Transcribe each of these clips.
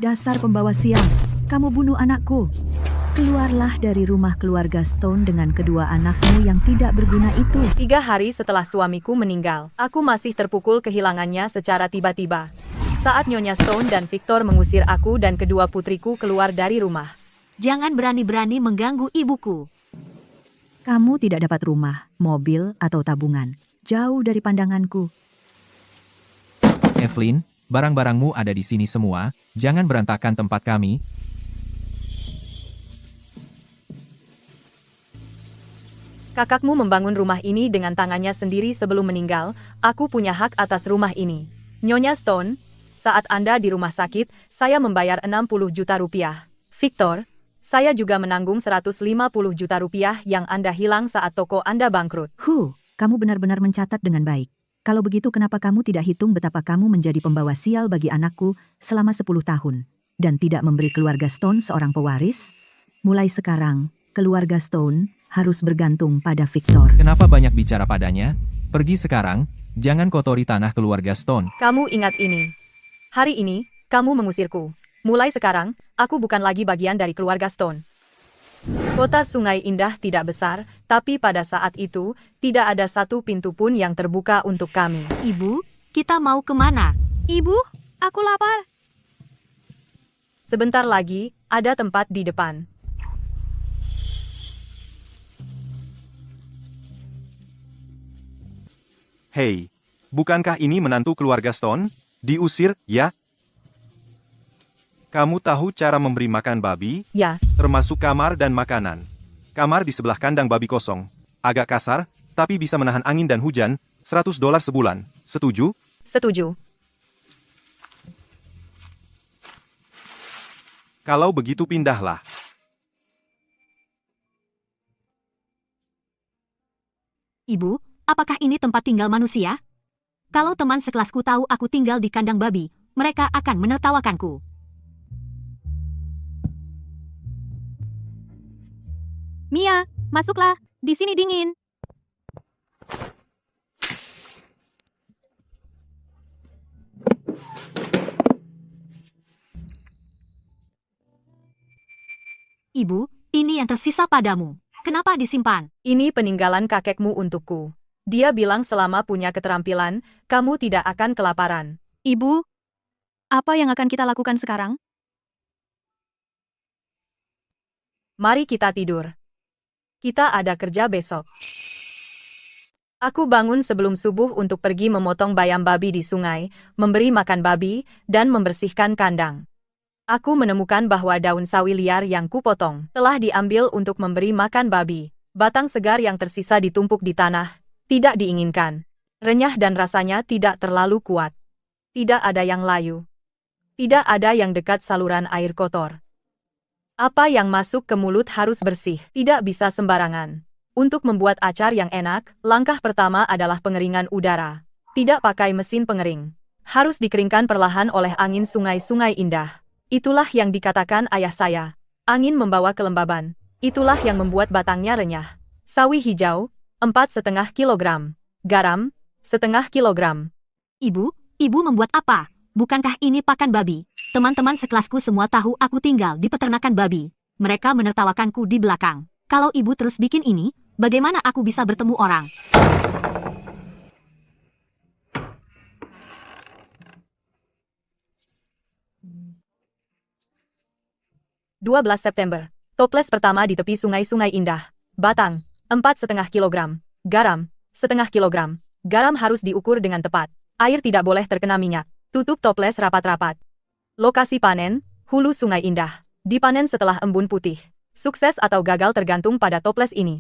Dasar pembawa sial, kamu bunuh anakku. Keluarlah dari rumah keluarga Stone dengan kedua anakmu yang tidak berguna itu. 3 hari setelah suamiku meninggal, aku masih terpukul kehilangannya secara tiba-tiba. Saat Nyonya Stone dan Victor mengusir aku dan kedua putriku keluar dari rumah. Jangan berani-berani mengganggu ibuku. Kamu tidak dapat rumah, mobil, atau tabungan. Jauh dari pandanganku. Evelyn, barang-barangmu ada di sini semua, jangan berantakan tempat kami. Kakakmu membangun rumah ini dengan tangannya sendiri sebelum meninggal, aku punya hak atas rumah ini. Nyonya Stone, saat Anda di rumah sakit, saya membayar 60 juta rupiah. Victor, saya juga menanggung 150 juta rupiah yang Anda hilang saat toko Anda bangkrut. Kamu benar-benar mencatat dengan baik. Kalau begitu kenapa kamu tidak hitung betapa kamu menjadi pembawa sial bagi anakku selama 10 tahun, dan tidak memberi keluarga Stone seorang pewaris? Mulai sekarang, keluarga Stone harus bergantung pada Victor. Kenapa banyak bicara padanya? Pergi sekarang, jangan kotori tanah keluarga Stone. Kamu ingat ini. Hari ini, kamu mengusirku. Mulai sekarang, aku bukan lagi bagian dari keluarga Stone. Kota Sungai Indah tidak besar, tapi pada saat itu, tidak ada satu pintu pun yang terbuka untuk kami. Ibu, kita mau kemana? Ibu, aku lapar. Sebentar lagi, ada tempat di depan. Hei, bukankah ini menantu keluarga Stone? Diusir, ya? Kamu tahu cara memberi makan babi? Ya, Termasuk kamar dan makanan. Kamar di sebelah kandang babi kosong. Agak kasar, tapi bisa menahan angin dan hujan, $100 sebulan. Setuju? setuju. Kalau begitu pindahlah. Ibu, apakah ini tempat tinggal manusia? Kalau teman sekelasku tahu aku tinggal di kandang babi, mereka akan menertawakanku. Mia, masuklah. Di sini dingin. Ibu, ini yang tersisa padamu. Kenapa disimpan? Ini peninggalan kakekmu untukku. Dia bilang selama punya keterampilan, kamu tidak akan kelaparan. Ibu, apa yang akan kita lakukan sekarang? Mari kita tidur. Kita ada kerja besok. Aku bangun sebelum subuh untuk pergi memotong bayam babi di sungai, memberi makan babi, dan membersihkan kandang. Aku menemukan bahwa daun sawi liar yang kupotong telah diambil untuk memberi makan babi. Batang segar yang tersisa ditumpuk di tanah, tidak diinginkan. Renyah dan rasanya tidak terlalu kuat. Tidak ada yang layu. Tidak ada yang dekat saluran air kotor. Apa yang masuk ke mulut harus bersih, tidak bisa sembarangan. Untuk membuat acar yang enak, langkah pertama adalah pengeringan udara. Tidak pakai mesin pengering. Harus dikeringkan perlahan oleh angin sungai-sungai indah. Itulah yang dikatakan ayah saya. Angin membawa kelembaban. Itulah yang membuat batangnya renyah. Sawi hijau, 4,5 kilogram. Garam, 1/2 kilogram. Ibu membuat apa? Bukankah ini pakan babi? Teman-teman sekelasku semua tahu aku tinggal di peternakan babi. Mereka menertawakanku di belakang. Kalau ibu terus bikin ini, bagaimana aku bisa bertemu orang? (12 September). Toples pertama di tepi sungai-sungai indah. Batang, 4,5 kilogram. Garam, 1/2 kilogram. Garam harus diukur dengan tepat. Air tidak boleh terkena minyak. Tutup toples rapat-rapat. Lokasi panen, hulu Sungai Indah. Dipanen setelah embun putih. Sukses atau gagal tergantung pada toples ini.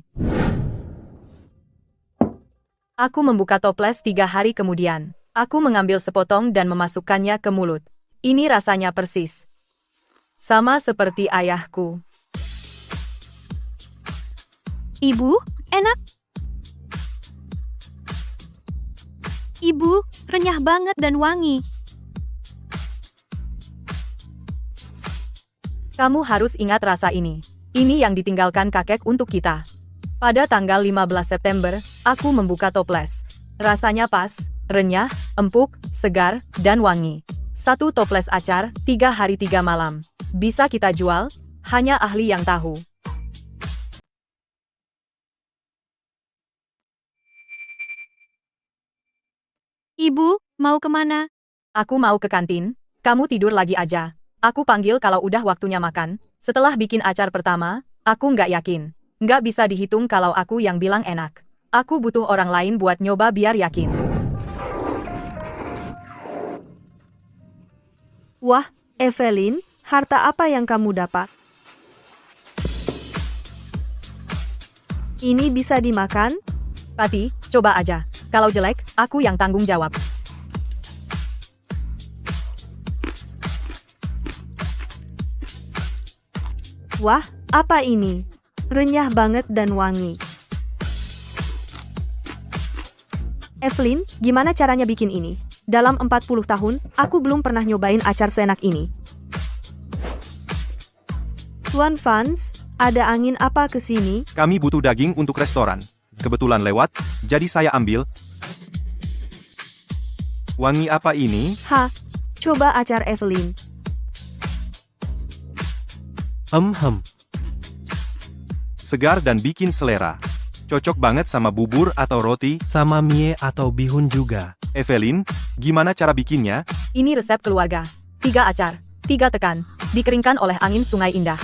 Aku membuka toples 3 hari kemudian. Aku mengambil sepotong dan memasukkannya ke mulut. Ini rasanya persis sama seperti ayahku. Ibu, enak. Ibu, renyah banget dan wangi. Kamu harus ingat rasa ini. Ini yang ditinggalkan kakek untuk kita. Pada tanggal 15 September, aku membuka toples. Rasanya pas, renyah, empuk, segar, dan wangi. Satu toples acar, 3 hari 3 malam. Bisa kita jual? Hanya ahli yang tahu. Ibu, mau kemana? Aku mau ke kantin. Kamu tidur lagi aja. Aku panggil kalau udah waktunya makan. Setelah bikin acar pertama, aku nggak yakin. Nggak bisa dihitung kalau aku yang bilang enak. Aku butuh orang lain buat nyoba biar yakin. Wah, Evelyn, harta apa yang kamu dapat? Ini bisa dimakan? Patty, coba aja. Kalau jelek, aku yang tanggung jawab. Wah, apa ini? Renyah banget dan wangi. Evelyn, gimana caranya bikin ini? Dalam 40 tahun, aku belum pernah nyobain acar seenak ini. Tuan Fans, ada angin apa ke sini? Kami butuh daging untuk restoran. Kebetulan lewat, jadi saya ambil. Wangi apa ini? Coba acar Evelyn. Segar dan bikin selera. Cocok banget sama bubur atau roti. Sama mie atau bihun juga. Evelyn, gimana cara bikinnya? Ini resep keluarga. 3 acar, 3 tekan, dikeringkan oleh angin Sungai Indah.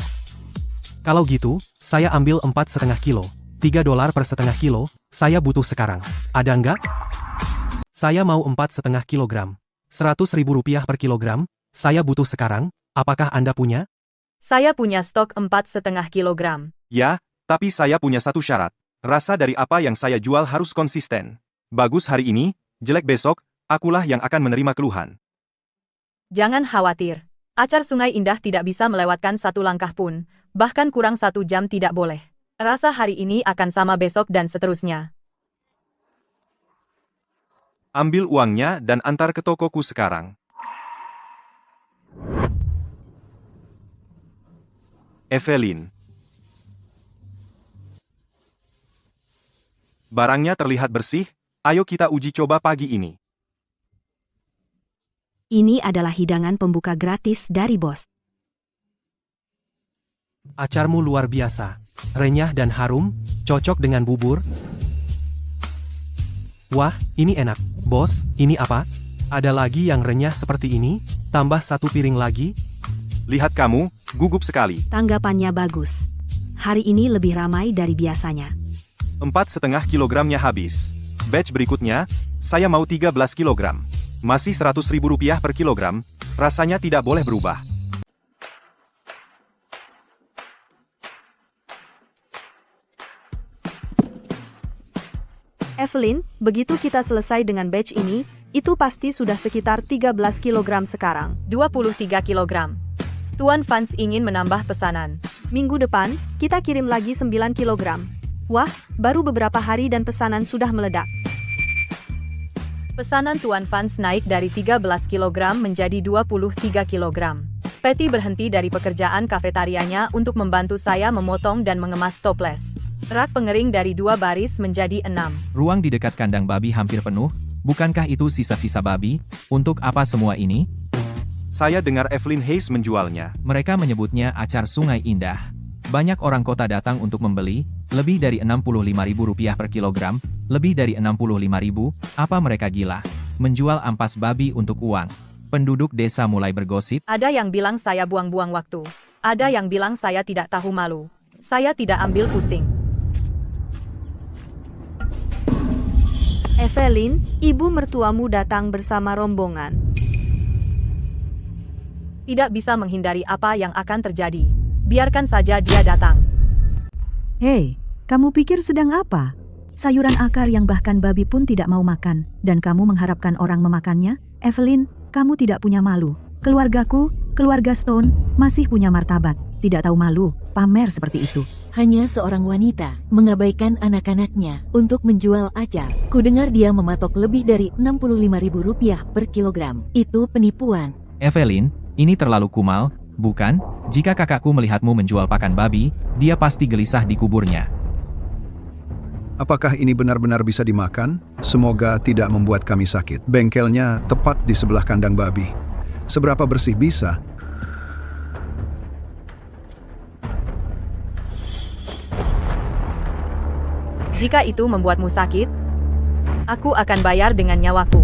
Kalau gitu, saya ambil 4,5 kilo. $3 per setengah kilo, saya butuh sekarang. Ada nggak? Saya mau 4,5 kilogram. Rp100.000 per kilogram, saya butuh sekarang. Apakah Anda punya? Saya punya stok 4,5 kilogram. Ya, tapi saya punya satu syarat. Rasa dari apa yang saya jual harus konsisten. Bagus hari ini, jelek besok, akulah yang akan menerima keluhan. Jangan khawatir. Acar Sungai Indah tidak bisa melewatkan satu langkah pun, bahkan kurang 1 jam tidak boleh. Rasa hari ini akan sama besok dan seterusnya. Ambil uangnya dan antar ke tokoku sekarang. Evelyn. Barangnya terlihat bersih, ayo kita uji coba pagi ini. Ini adalah hidangan pembuka gratis dari bos. Acarmu luar biasa. Renyah dan harum, cocok dengan bubur. Wah, ini enak. Bos, ini apa? Ada lagi yang renyah seperti ini? Tambah 1 piring lagi? Lihat kamu, gugup sekali. Tanggapannya bagus. Hari ini lebih ramai dari biasanya. 4,5 kilogramnya habis. Batch berikutnya, saya mau 13 kilogram. Masih Rp100.000 per kilogram, rasanya tidak boleh berubah. Evelyn, begitu kita selesai dengan batch ini, itu pasti sudah sekitar 13 kilogram sekarang. 23 kilogram. Tuan Fans ingin menambah pesanan. Minggu depan, kita kirim lagi 9 kilogram. Wah, baru beberapa hari dan pesanan sudah meledak. Pesanan Tuan Fans naik dari 13 kilogram menjadi 23 kilogram. Patty berhenti dari pekerjaan kafetarianya untuk membantu saya memotong dan mengemas toples. Rak pengering dari 2 baris menjadi 6. Ruang di dekat kandang babi hampir penuh. Bukankah itu sisa-sisa babi? Untuk apa semua ini? Saya dengar Evelyn Hayes menjualnya. Mereka menyebutnya acar Sungai Indah. Banyak orang kota datang untuk membeli, lebih dari Rp65.000 per kilogram, lebih dari 65.000, apa mereka gila? Menjual ampas babi untuk uang. Penduduk desa mulai bergosip. Ada yang bilang saya buang-buang waktu. Ada yang bilang saya tidak tahu malu. Saya tidak ambil pusing. Evelyn, ibu mertuamu datang bersama rombongan. Tidak bisa menghindari apa yang akan terjadi. Biarkan saja dia datang. Hei, kamu pikir sedang apa? Sayuran akar yang bahkan babi pun tidak mau makan, dan kamu mengharapkan orang memakannya? Evelyn, kamu tidak punya malu. Keluargaku, keluarga Stone, masih punya martabat. Tidak tahu malu, pamer seperti itu. Hanya seorang wanita mengabaikan anak-anaknya untuk menjual acar. Kudengar dia mematok lebih dari Rp65.000 per kilogram. Itu penipuan. Evelyn, ini terlalu kumal, bukan? Jika kakakku melihatmu menjual pakan babi, dia pasti gelisah di kuburnya. Apakah ini benar-benar bisa dimakan? Semoga tidak membuat kami sakit. Bengkelnya tepat di sebelah kandang babi. Seberapa bersih bisa? Jika itu membuatmu sakit, aku akan bayar dengan nyawaku.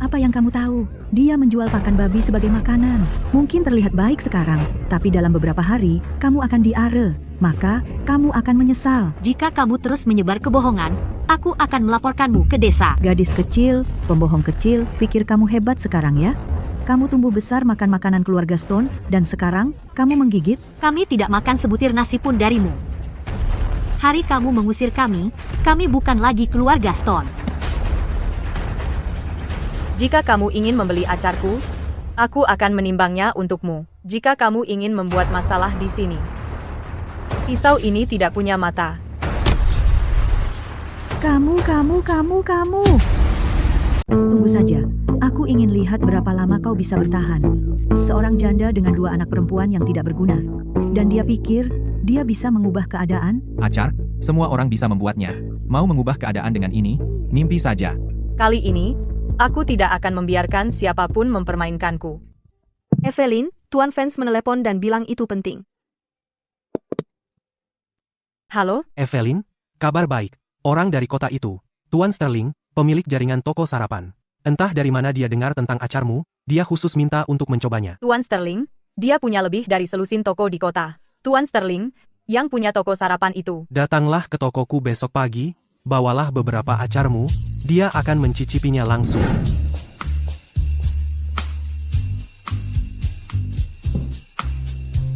Apa yang kamu tahu? Dia menjual pakan babi sebagai makanan. Mungkin terlihat baik sekarang, tapi dalam beberapa hari, kamu akan diare. Maka, kamu akan menyesal. Jika kamu terus menyebar kebohongan, aku akan melaporkanmu ke desa. Gadis kecil, pembohong kecil, pikir kamu hebat sekarang ya? Kamu tumbuh besar makan makanan keluarga Stone, dan sekarang, kamu menggigit? Kami tidak makan sebutir nasi pun darimu. Hari kamu mengusir kami bukan lagi keluarga Stone. Jika kamu ingin membeli acarku, aku akan menimbangnya untukmu. Jika kamu ingin membuat masalah di sini, pisau ini tidak punya mata. Kamu. Tunggu saja, aku ingin lihat berapa lama kau bisa bertahan. Seorang janda dengan 2 anak perempuan yang tidak berguna. Dan dia pikir, dia bisa mengubah keadaan? Acar, semua orang bisa membuatnya. Mau mengubah keadaan dengan ini? Mimpi saja. Kali ini, aku tidak akan membiarkan siapapun mempermainkanku. Evelyn, Tuan Vance menelepon dan bilang itu penting. Halo? Evelyn, kabar baik. Orang dari kota itu, Tuan Sterling, pemilik jaringan toko sarapan. Entah dari mana dia dengar tentang acarmu, dia khusus minta untuk mencobanya. Tuan Sterling, dia punya lebih dari selusin toko di kota. Tuan Sterling, yang punya toko sarapan itu. Datanglah ke tokoku besok pagi, bawalah beberapa acarmu, dia akan mencicipinya langsung.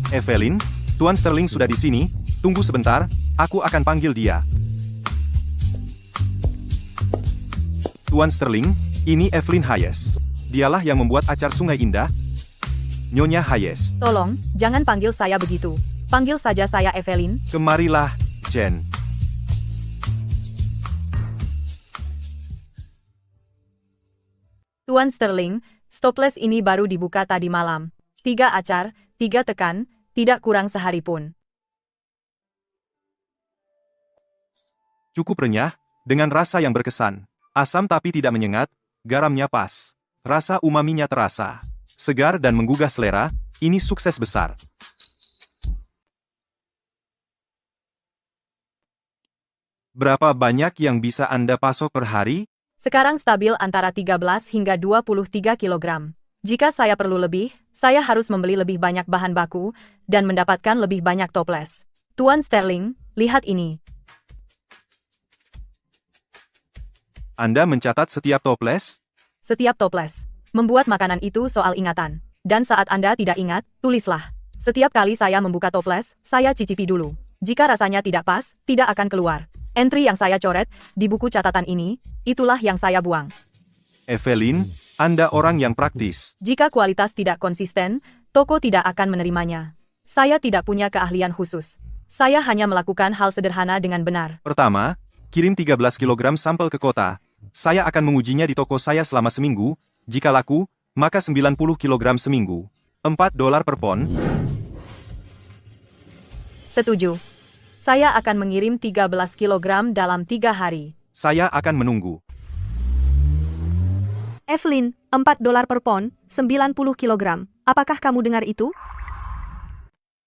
Evelyn, Tuan Sterling sudah di sini, tunggu sebentar, aku akan panggil dia. Tuan Sterling, ini Evelyn Hayes. Dialah yang membuat acar Sungai Indah. Nyonya Hayes. Tolong, jangan panggil saya begitu. Panggil saja saya Evelyn. Kemarilah, Jen. Tuan Sterling, stoples ini baru dibuka tadi malam. 3 acar, 3 tekan, tidak kurang sehari pun. Cukup renyah, dengan rasa yang berkesan. Asam tapi tidak menyengat, garamnya pas. Rasa umaminya terasa. Segar dan menggugah selera, ini sukses besar. Berapa banyak yang bisa Anda pasok per hari? Sekarang stabil antara 13 hingga 23 kg. Jika saya perlu lebih, saya harus membeli lebih banyak bahan baku, dan mendapatkan lebih banyak toples. Tuan Sterling, lihat ini. Anda mencatat setiap toples? Setiap toples. Membuat makanan itu soal ingatan. Dan saat Anda tidak ingat, tulislah. Setiap kali saya membuka toples, saya cicipi dulu. Jika rasanya tidak pas, tidak akan keluar. Entry yang saya coret di buku catatan ini, itulah yang saya buang. Evelyn, Anda orang yang praktis. Jika kualitas tidak konsisten, toko tidak akan menerimanya. Saya tidak punya keahlian khusus. Saya hanya melakukan hal sederhana dengan benar. Pertama, kirim 13 kg sampel ke kota. Saya akan mengujinya di toko saya selama seminggu. Jika laku, maka 90 kg seminggu. $4 per pon. Setuju. Saya akan mengirim 13 kg dalam 3 hari. Saya akan menunggu. Evelyn, $4 per pon, 90 kg. Apakah kamu dengar itu?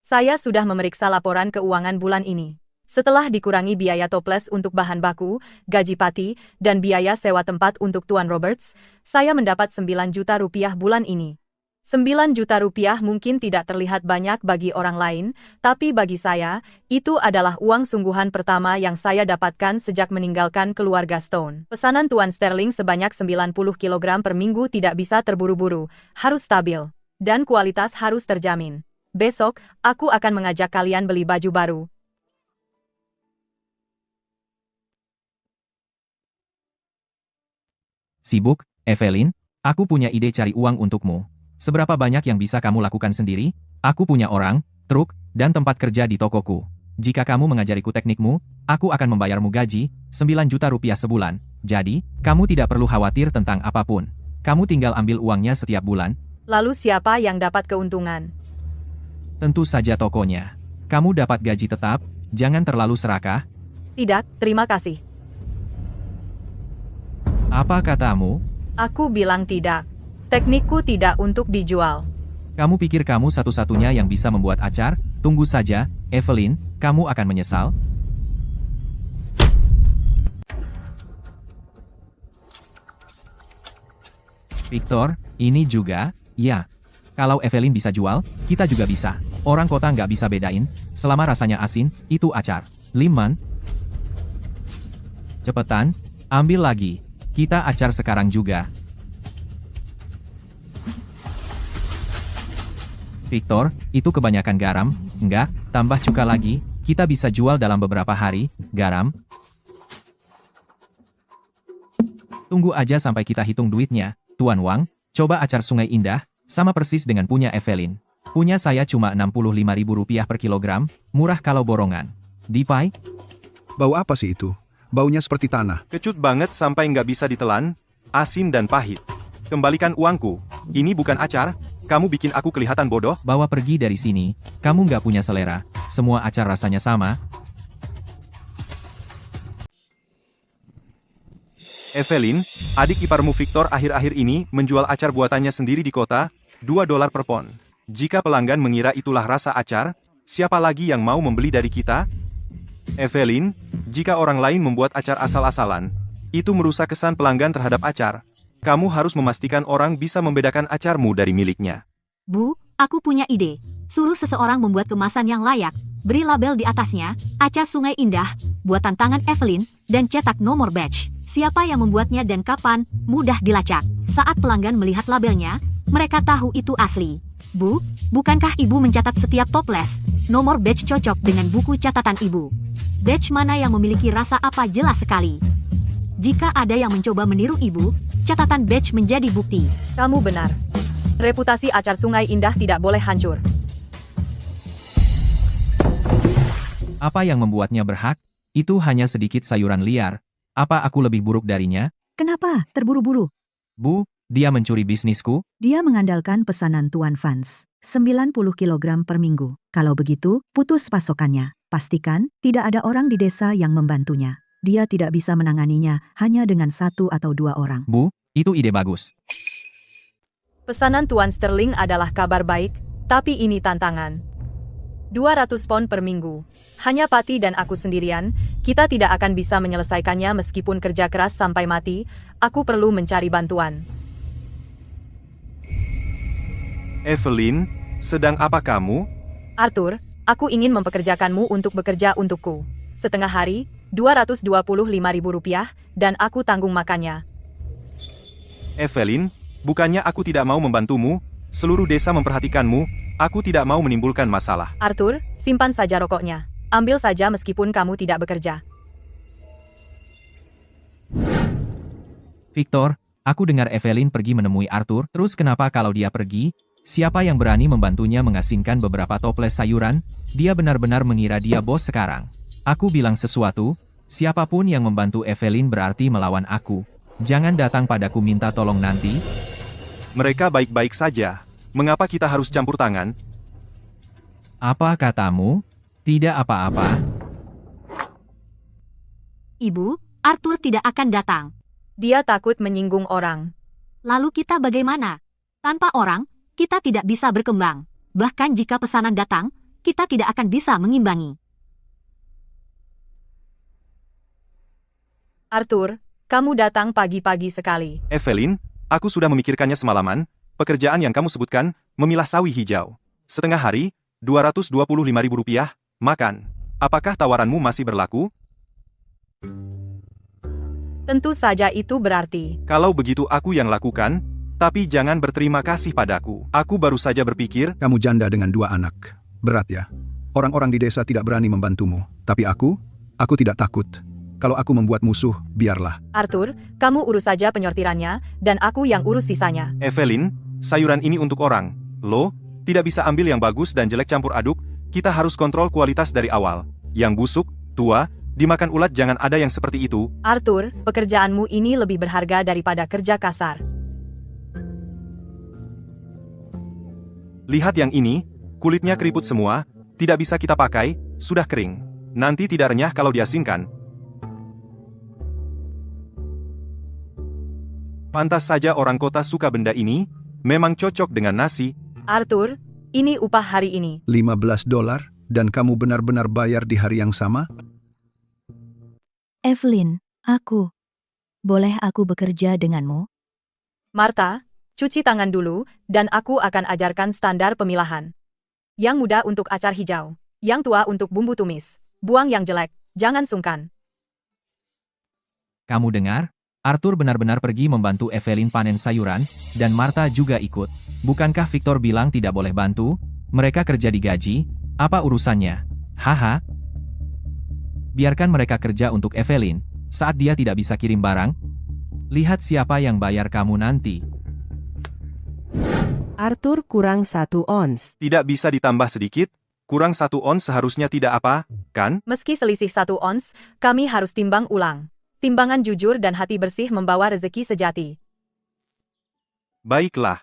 Saya sudah memeriksa laporan keuangan bulan ini. Setelah dikurangi biaya toples untuk bahan baku, gaji pati, dan biaya sewa tempat untuk Tuan Roberts, saya mendapat 9 juta rupiah bulan ini. 9 juta rupiah mungkin tidak terlihat banyak bagi orang lain, tapi bagi saya, itu adalah uang sungguhan pertama yang saya dapatkan sejak meninggalkan keluarga Stone. Pesanan Tuan Sterling sebanyak 90 kg per minggu tidak bisa terburu-buru, harus stabil, dan kualitas harus terjamin. Besok, aku akan mengajak kalian beli baju baru. Sibuk, Evelyn? Aku punya ide cari uang untukmu. Seberapa banyak yang bisa kamu lakukan sendiri? Aku punya orang, truk, dan tempat kerja di tokoku. Jika kamu mengajariku teknikmu, aku akan membayarmu gaji, 9 juta rupiah sebulan. Jadi, kamu tidak perlu khawatir tentang apapun. Kamu tinggal ambil uangnya setiap bulan. Lalu siapa yang dapat keuntungan? Tentu saja tokonya. Kamu dapat gaji tetap, jangan terlalu serakah. Tidak, terima kasih. Apa katamu? Aku bilang tidak. Teknikku tidak untuk dijual. Kamu pikir kamu satu-satunya yang bisa membuat acar? Tunggu saja, Evelyn, kamu akan menyesal. Victor, ini juga, ya. Kalau Evelyn bisa jual, kita juga bisa. Orang kota nggak bisa bedain, selama rasanya asin, itu acar. Liman. Cepetan, ambil lagi. Kita acar sekarang juga. Victor, itu kebanyakan garam, enggak, tambah cuka lagi, kita bisa jual dalam beberapa hari, garam. Tunggu aja sampai kita hitung duitnya, Tuan Wang, coba acar Sungai Indah, sama persis dengan punya Evelyn. Punya saya cuma Rp65.000 per kilogram, murah kalau borongan. Dipai? Bau apa sih itu? Baunya seperti tanah. Kecut banget sampai nggak bisa ditelan, asin dan pahit. Kembalikan uangku, ini bukan acar, kamu bikin aku kelihatan bodoh. Bawa pergi dari sini, kamu nggak punya selera, semua acar rasanya sama. Evelyn, adik iparmu Victor akhir-akhir ini menjual acar buatannya sendiri di kota, $2 per pon. Jika pelanggan mengira itulah rasa acar, siapa lagi yang mau membeli dari kita? Evelyn, jika orang lain membuat acar asal-asalan, itu merusak kesan pelanggan terhadap acar. Kamu harus memastikan orang bisa membedakan acarmu dari miliknya. Bu, aku punya ide. Suruh seseorang membuat kemasan yang layak, beri label di atasnya, acar Sungai Indah, buatan tangan Evelyn, dan cetak nomor batch. Siapa yang membuatnya dan kapan, mudah dilacak. Saat pelanggan melihat labelnya, mereka tahu itu asli. Bu, bukankah ibu mencatat setiap toples? Nomor batch cocok dengan buku catatan ibu. Batch mana yang memiliki rasa apa jelas sekali. Jika ada yang mencoba meniru ibu, catatan batch menjadi bukti. Kamu benar. Reputasi acar Sungai Indah tidak boleh hancur. Apa yang membuatnya berhak? Itu hanya sedikit sayuran liar. Apa aku lebih buruk darinya? Kenapa terburu-buru? Bu, dia mencuri bisnisku? Dia mengandalkan pesanan Tuan Vance, 90 kg per minggu. Kalau begitu, putus pasokannya. Pastikan tidak ada orang di desa yang membantunya. Dia tidak bisa menanganinya hanya dengan 1 atau 2 orang. Bu, itu ide bagus. Pesanan Tuan Sterling adalah kabar baik, tapi ini tantangan. 200 pon per minggu. Hanya Patty dan aku sendirian, kita tidak akan bisa menyelesaikannya meskipun kerja keras sampai mati, aku perlu mencari bantuan. Evelyn, sedang apa kamu? Arthur, aku ingin mempekerjakanmu untuk bekerja untukku. Setengah hari, Rp225.000, dan aku tanggung makannya. Evelyn, bukannya aku tidak mau membantumu, seluruh desa memperhatikanmu, aku tidak mau menimbulkan masalah. Arthur, simpan saja rokoknya. Ambil saja meskipun kamu tidak bekerja. Victor, aku dengar Evelyn pergi menemui Arthur, terus kenapa kalau dia pergi? Siapa yang berani membantunya mengasingkan beberapa toples sayuran? Dia benar-benar mengira dia bos sekarang. Aku bilang sesuatu, siapapun yang membantu Evelyn berarti melawan aku. Jangan datang padaku minta tolong nanti. Mereka baik-baik saja. Mengapa kita harus campur tangan? Apa katamu? Tidak apa-apa. Ibu, Arthur tidak akan datang. Dia takut menyinggung orang. Lalu kita bagaimana? Tanpa orang, kita tidak bisa berkembang. Bahkan jika pesanan datang, kita tidak akan bisa mengimbangi. Arthur, kamu datang pagi-pagi sekali. Evelyn, aku sudah memikirkannya semalaman, pekerjaan yang kamu sebutkan, memilah sawi hijau. Setengah hari, Rp225.000, makan. Apakah tawaranmu masih berlaku? Tentu saja itu berarti. Kalau begitu aku yang lakukan, tapi jangan berterima kasih padaku. Aku baru saja berpikir, Kamu janda dengan 2 anak. Berat ya? Orang-orang di desa tidak berani membantumu. Tapi aku tidak takut. Kalau aku membuat musuh, biarlah. Arthur, kamu urus saja penyortirannya, dan aku yang urus sisanya. Evelyn, sayuran ini untuk orang. Lo, tidak bisa ambil yang bagus dan jelek campur aduk, kita harus kontrol kualitas dari awal. Yang busuk, tua, dimakan ulat jangan ada yang seperti itu. Arthur, pekerjaanmu ini lebih berharga daripada kerja kasar. Lihat yang ini, kulitnya keriput semua, tidak bisa kita pakai, sudah kering. Nanti tidak renyah kalau diasingkan. Pantas saja orang kota suka benda ini, Memang cocok dengan nasi. Arthur, ini upah hari ini. $15 dan kamu benar-benar bayar di hari yang sama? Evelyn, boleh aku bekerja denganmu? Martha, cuci tangan dulu, dan aku akan ajarkan standar pemilahan. Yang muda untuk acar hijau, yang tua untuk bumbu tumis. Buang yang jelek, jangan sungkan. Kamu dengar? Arthur benar-benar pergi membantu Evelyn panen sayuran, dan Martha juga ikut. Bukankah Victor bilang tidak boleh bantu? Mereka kerja digaji, apa urusannya? Haha. Biarkan mereka kerja untuk Evelyn, saat dia tidak bisa kirim barang. Lihat siapa yang bayar kamu nanti. Arthur kurang 1 ons. Tidak bisa ditambah sedikit? Kurang 1 ons seharusnya tidak apa, kan? Meski selisih 1 ons, kami harus timbang ulang. Timbangan jujur dan hati bersih membawa rezeki sejati. Baiklah.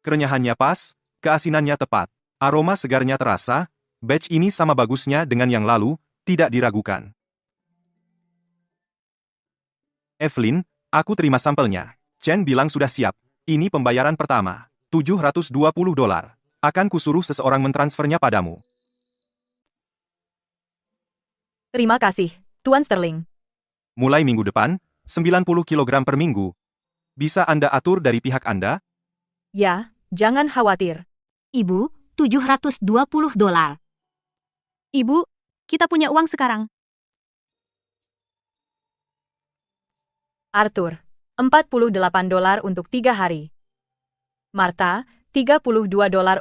Kerenyahannya pas, keasinannya tepat. Aroma segarnya terasa, batch ini sama bagusnya dengan yang lalu, tidak diragukan. Evelyn, aku terima sampelnya. Chen bilang sudah siap. Ini pembayaran pertama. $720. Akan kusuruh seseorang mentransfernya padamu. Terima kasih, Tuan Sterling. Mulai minggu depan, 90 kg per minggu. Bisa Anda atur dari pihak Anda? Ya, jangan khawatir. Ibu, $720. Ibu, kita punya uang sekarang. Arthur, $48 untuk 3 hari. Martha, $32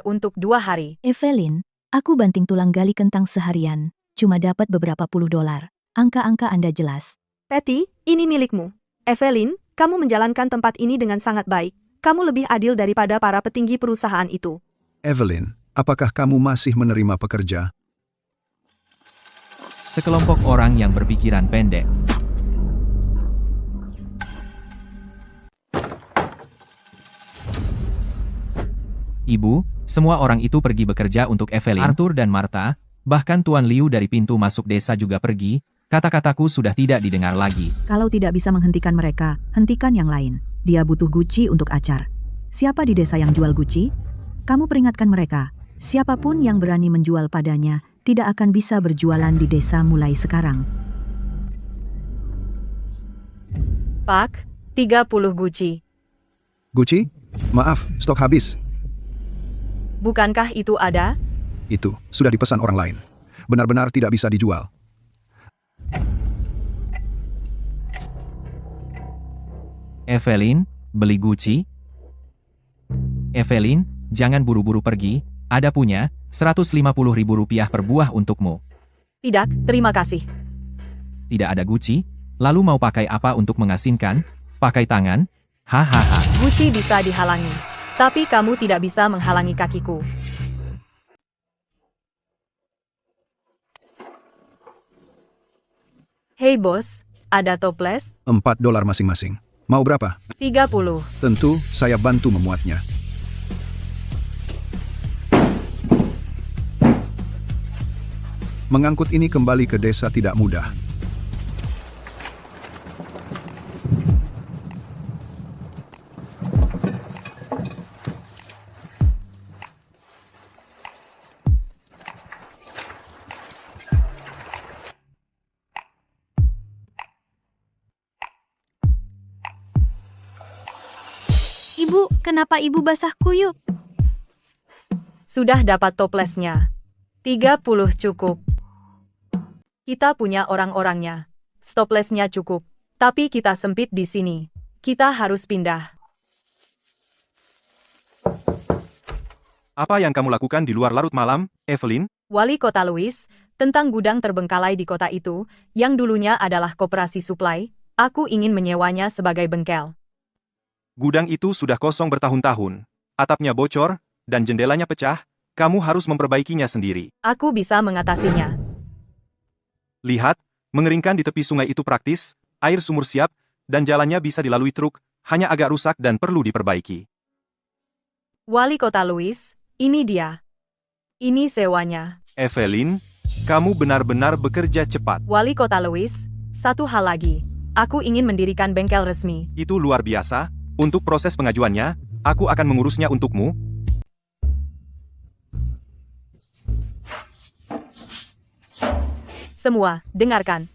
untuk 2 hari. Evelyn, aku banting tulang gali kentang seharian, cuma dapat beberapa puluh dolar. Angka-angka Anda jelas. Patty, ini milikmu. Evelyn, kamu menjalankan tempat ini dengan sangat baik. Kamu lebih adil daripada para petinggi perusahaan itu. Evelyn, apakah kamu masih menerima pekerja? Sekelompok orang yang berpikiran pendek. Ibu, semua orang itu pergi bekerja untuk Evelyn. Arthur dan Martha, bahkan Tuan Liu dari pintu masuk desa juga pergi. Kata-kataku sudah tidak didengar lagi. Kalau tidak bisa menghentikan mereka, hentikan yang lain. Dia butuh Gucci untuk acar. Siapa di desa yang jual Gucci? Kamu peringatkan mereka. Siapapun yang berani menjual padanya, tidak akan bisa berjualan di desa mulai sekarang. Pak, 30 Gucci. Gucci? Maaf, stok habis. Bukankah itu ada? Itu, sudah dipesan orang lain. Benar-benar tidak bisa dijual. Evelyn, beli Gucci? Evelyn, jangan buru-buru pergi. Ada punya, Rp150.000 per buah untukmu. Tidak, terima kasih. Tidak ada Gucci? Lalu mau pakai apa untuk mengasinkan? Pakai tangan? Hahaha. Gucci bisa dihalangi, tapi kamu tidak bisa menghalangi kakiku. Hei bos, ada toples? $4 masing-masing. Mau berapa? 30. Tentu, saya bantu memuatnya. Mengangkut ini kembali ke desa tidak mudah. Ibu, kenapa ibu basah kuyup? Sudah dapat toplesnya. 30 cukup. Kita punya orang-orangnya. Stoplesnya cukup. Tapi kita sempit di sini. Kita harus pindah. Apa yang kamu lakukan di luar larut malam, Evelyn? Wali Kota Louis, tentang gudang terbengkalai di kota itu, yang dulunya adalah koperasi suplai, aku ingin menyewanya sebagai bengkel. Gudang itu sudah kosong bertahun-tahun. Atapnya bocor, dan jendelanya pecah, kamu harus memperbaikinya sendiri. Aku bisa mengatasinya. Lihat, mengeringkan di tepi sungai itu praktis, air sumur siap, dan jalannya bisa dilalui truk, hanya agak rusak dan perlu diperbaiki. Wali Kota Louis, ini dia. Ini sewanya. Evelyn, kamu benar-benar bekerja cepat. Wali Kota Louis, satu hal lagi. Aku ingin mendirikan bengkel resmi. Itu luar biasa. Untuk proses pengajuannya, aku akan mengurusnya untukmu. Semua, dengarkan.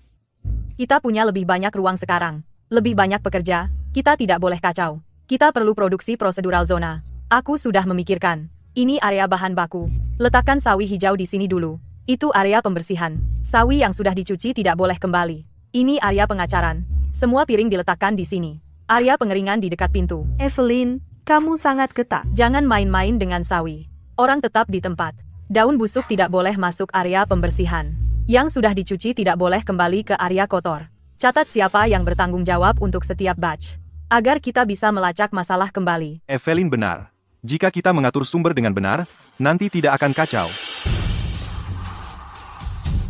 Kita punya lebih banyak ruang sekarang. Lebih banyak pekerja, kita tidak boleh kacau. Kita perlu produksi prosedural zona. Aku sudah memikirkan. Ini area bahan baku. Letakkan sawi hijau di sini dulu. Itu area pembersihan. Sawi yang sudah dicuci tidak boleh kembali. Ini area pengacaran. Semua piring diletakkan di sini. Area pengeringan di dekat pintu. Evelyn, kamu sangat ketat. Jangan main-main dengan sawi. Orang tetap di tempat. Daun busuk tidak boleh masuk area pembersihan. Yang sudah dicuci tidak boleh kembali ke area kotor. Catat siapa yang bertanggung jawab untuk setiap batch. Agar kita bisa melacak masalah kembali. Evelyn benar. Jika kita mengatur sumber dengan benar, nanti tidak akan kacau.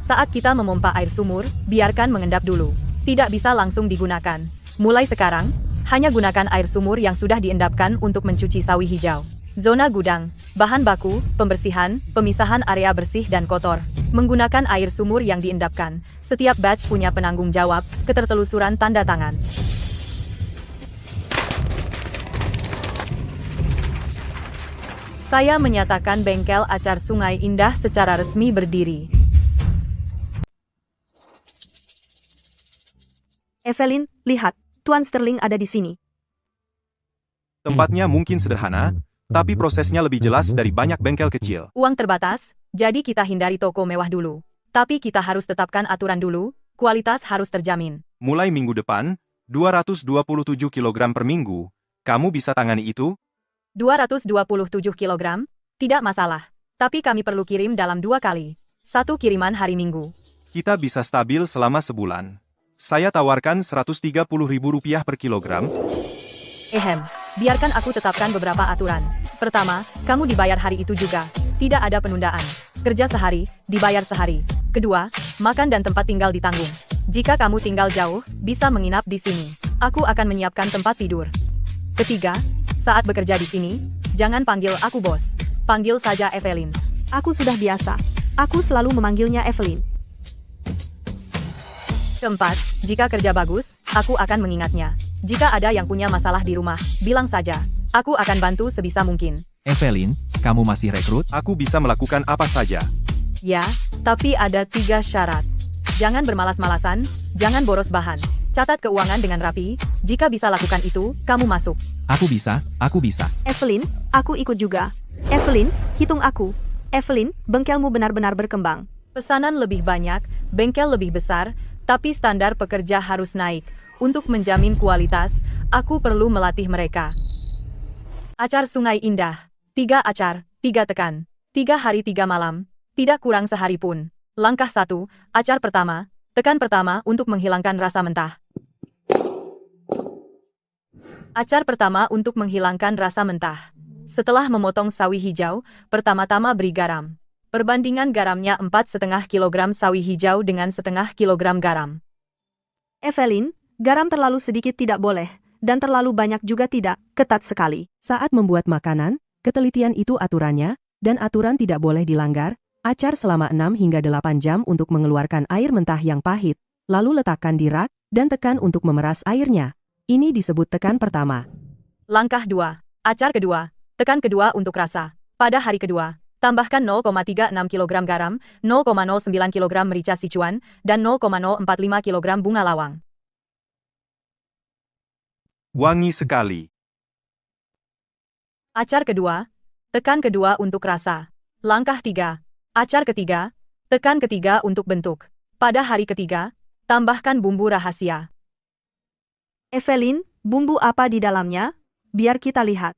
Saat kita memompa air sumur, biarkan mengendap dulu. Tidak bisa langsung digunakan. Mulai sekarang, hanya gunakan air sumur yang sudah diendapkan untuk mencuci sawi hijau. Zona gudang, bahan baku, pembersihan, pemisahan area bersih dan kotor. Menggunakan air sumur yang diendapkan. Setiap batch punya penanggung jawab, ketertelusuran tanda tangan. Saya menyatakan bengkel acar Sungai Indah secara resmi berdiri. Evelyn, lihat, Tuan Sterling ada di sini. Tempatnya mungkin sederhana, tapi prosesnya lebih jelas dari banyak bengkel kecil. Uang terbatas, jadi kita hindari toko mewah dulu. Tapi kita harus tetapkan aturan dulu, kualitas harus terjamin. Mulai minggu depan, 227 kg per minggu. Kamu bisa tangani itu? 227 kg? Tidak masalah. Tapi kami perlu kirim dalam 2 kali. 1 kiriman hari Minggu. Kita bisa stabil selama sebulan. Saya tawarkan Rp130.000 per kilogram. Biarkan aku tetapkan beberapa aturan. Pertama, kamu dibayar hari itu juga. Tidak ada penundaan. Kerja sehari, dibayar sehari. Kedua, makan dan tempat tinggal ditanggung. Jika kamu tinggal jauh, bisa menginap di sini. Aku akan menyiapkan tempat tidur. Ketiga, saat bekerja di sini, jangan panggil aku bos. Panggil saja Evelyn. Aku sudah biasa. Aku selalu memanggilnya Evelyn. Keempat, jika kerja bagus, aku akan mengingatnya. Jika ada yang punya masalah di rumah, bilang saja. Aku akan bantu sebisa mungkin. Evelyn, kamu masih rekrut? Aku bisa melakukan apa saja. Ya, tapi ada 3 syarat. Jangan bermalas-malasan, jangan boros bahan. Catat keuangan dengan rapi, jika bisa lakukan itu, kamu masuk. Aku bisa, aku bisa. Evelyn, aku ikut juga. Evelyn, hitung aku. Evelyn, bengkelmu benar-benar berkembang. Pesanan lebih banyak, bengkel lebih besar, tapi standar pekerja harus naik. Untuk menjamin kualitas, aku perlu melatih mereka. Acar Sungai Indah. 3 acar, 3 tekan. 3 hari 3 malam. Tidak kurang sehari pun. Langkah 1, acar pertama. Tekan pertama untuk menghilangkan rasa mentah. Acar pertama untuk menghilangkan rasa mentah. Setelah memotong sawi hijau, pertama-tama beri garam. Perbandingan garamnya 4,5 kg sawi hijau dengan setengah kilogram garam. Evelyn, garam terlalu sedikit tidak boleh, dan terlalu banyak juga tidak, ketat sekali. Saat membuat makanan, ketelitian itu aturannya, dan aturan tidak boleh dilanggar. Acar selama 6 hingga 8 jam untuk mengeluarkan air mentah yang pahit, lalu letakkan di rak, dan tekan untuk memeras airnya. Ini disebut tekan pertama. Langkah 2. Acar kedua. Tekan kedua untuk rasa. Pada hari kedua, tambahkan 0,36 kg garam, 0,09 kg merica Sichuan, dan 0,045 kg bunga lawang. Wangi sekali. Acar kedua. Tekan kedua untuk rasa. Langkah 3. Acar ketiga. Tekan ketiga untuk bentuk. Pada hari ketiga, tambahkan bumbu rahasia. Evelyn, bumbu apa di dalamnya? Biar kita lihat.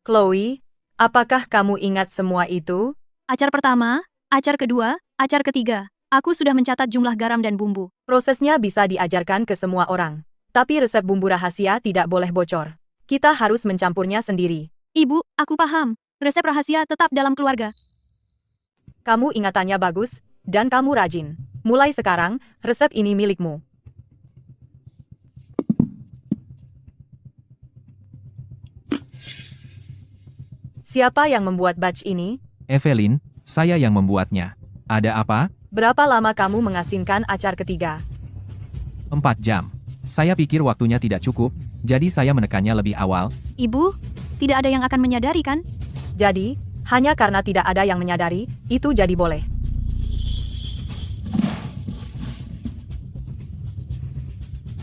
Chloe, apakah kamu ingat semua itu? Acar pertama, acar kedua, acar ketiga. Aku sudah mencatat jumlah garam dan bumbu. Prosesnya bisa diajarkan ke semua orang. Tapi resep bumbu rahasia tidak boleh bocor. Kita harus mencampurnya sendiri. Ibu, aku paham. Resep rahasia tetap dalam keluarga. Kamu ingatannya bagus, dan kamu rajin. Mulai sekarang, resep ini milikmu. Siapa yang membuat batch ini? Evelyn, Saya yang membuatnya. Ada apa? Berapa lama kamu mengasinkan acar ketiga? 4 jam. Saya pikir waktunya tidak cukup, jadi saya menekannya lebih awal. Ibu, tidak ada yang akan menyadari kan? Jadi, hanya karena tidak ada yang menyadari, itu jadi boleh.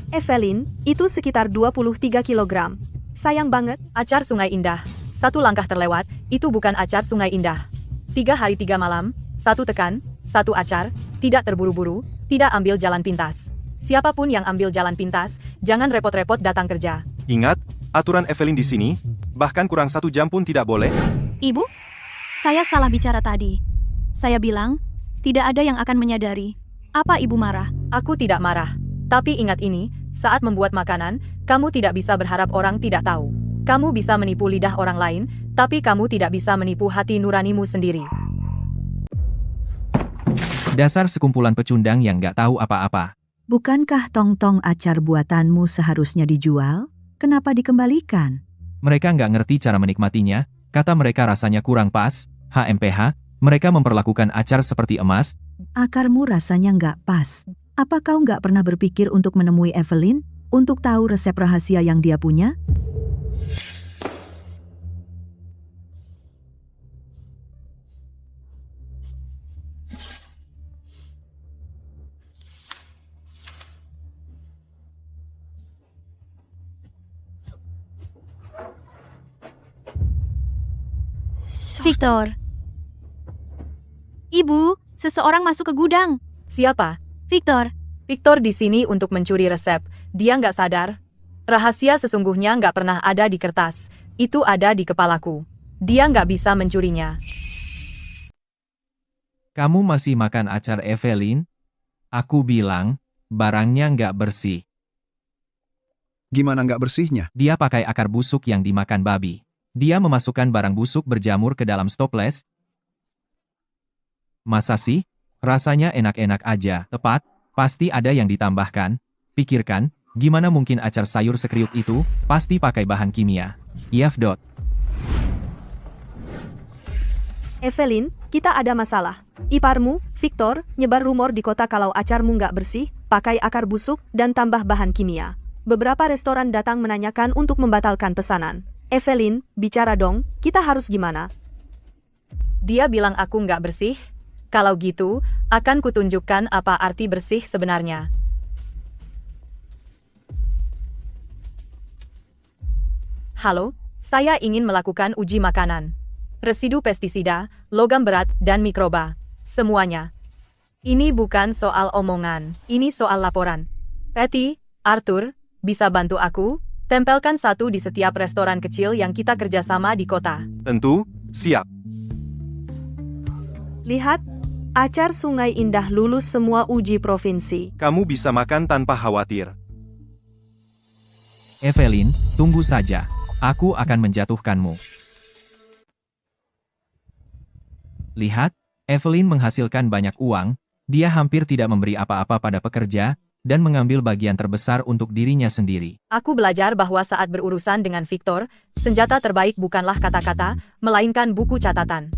Evelyn, itu sekitar 23 kilogram. Sayang banget. Acar Sungai Indah. 1 langkah terlewat, itu bukan acar Sungai Indah. 3 hari 3 malam, 1 tekan, 1 acar, tidak terburu-buru, tidak ambil jalan pintas. Siapapun yang ambil jalan pintas, jangan repot-repot datang kerja. Ingat, aturan Evelyn di sini, bahkan kurang 1 jam pun tidak boleh. Ibu, saya salah bicara tadi. Saya bilang, tidak ada yang akan menyadari. Apa ibu marah? Aku tidak marah. Tapi ingat ini, saat membuat makanan, kamu tidak bisa berharap orang tidak tahu. Kamu bisa menipu lidah orang lain, tapi kamu tidak bisa menipu hati nuranimu sendiri. Dasar sekumpulan pecundang yang gak tahu apa-apa. Bukankah tong-tong acar buatanmu seharusnya dijual? Kenapa dikembalikan? Mereka nggak ngerti cara menikmatinya, kata mereka rasanya kurang pas, HMPH, mereka memperlakukan acar seperti emas. Akarmu rasanya nggak pas. Apa kau nggak pernah berpikir untuk menemui Evelyn? Untuk tahu resep rahasia yang dia punya? Victor. Ibu, seseorang masuk ke gudang. Siapa? Victor. Victor di sini untuk mencuri resep. Dia nggak sadar. Rahasia sesungguhnya nggak pernah ada di kertas. Itu ada di kepalaku. Dia nggak bisa mencurinya. Kamu masih makan acar Evelyn? Aku bilang, barangnya nggak bersih. Gimana nggak bersihnya? Dia pakai akar busuk yang dimakan babi. Dia memasukkan barang busuk berjamur ke dalam stoples. Masa sih? Rasanya enak-enak aja. Tepat, pasti ada yang ditambahkan. Pikirkan, gimana mungkin acar sayur sekriuk itu, pasti pakai bahan kimia. Yaf. Evelyn, kita ada masalah. Iparmu, Victor, nyebar rumor di kota kalau acarmu nggak bersih, pakai akar busuk, dan tambah bahan kimia. Beberapa restoran datang menanyakan untuk membatalkan pesanan. Evelyn, bicara dong, kita harus gimana? Dia bilang aku nggak bersih? Kalau gitu, akan kutunjukkan apa arti bersih sebenarnya. Halo, saya ingin melakukan uji makanan. Residu pestisida, logam berat, dan mikroba. Semuanya. Ini bukan soal omongan, ini soal laporan. Patty, Arthur, bisa bantu aku? Tempelkan 1 di setiap restoran kecil yang kita kerjasama di kota. Tentu, siap. Lihat, acar Sungai Indah lulus semua uji provinsi. Kamu bisa makan tanpa khawatir. Evelyn, tunggu saja. Aku akan menjatuhkanmu. Lihat, Evelyn menghasilkan banyak uang, dia hampir tidak memberi apa-apa pada pekerja, dan mengambil bagian terbesar untuk dirinya sendiri. Aku belajar bahwa saat berurusan dengan Victor, senjata terbaik bukanlah kata-kata, melainkan buku catatan.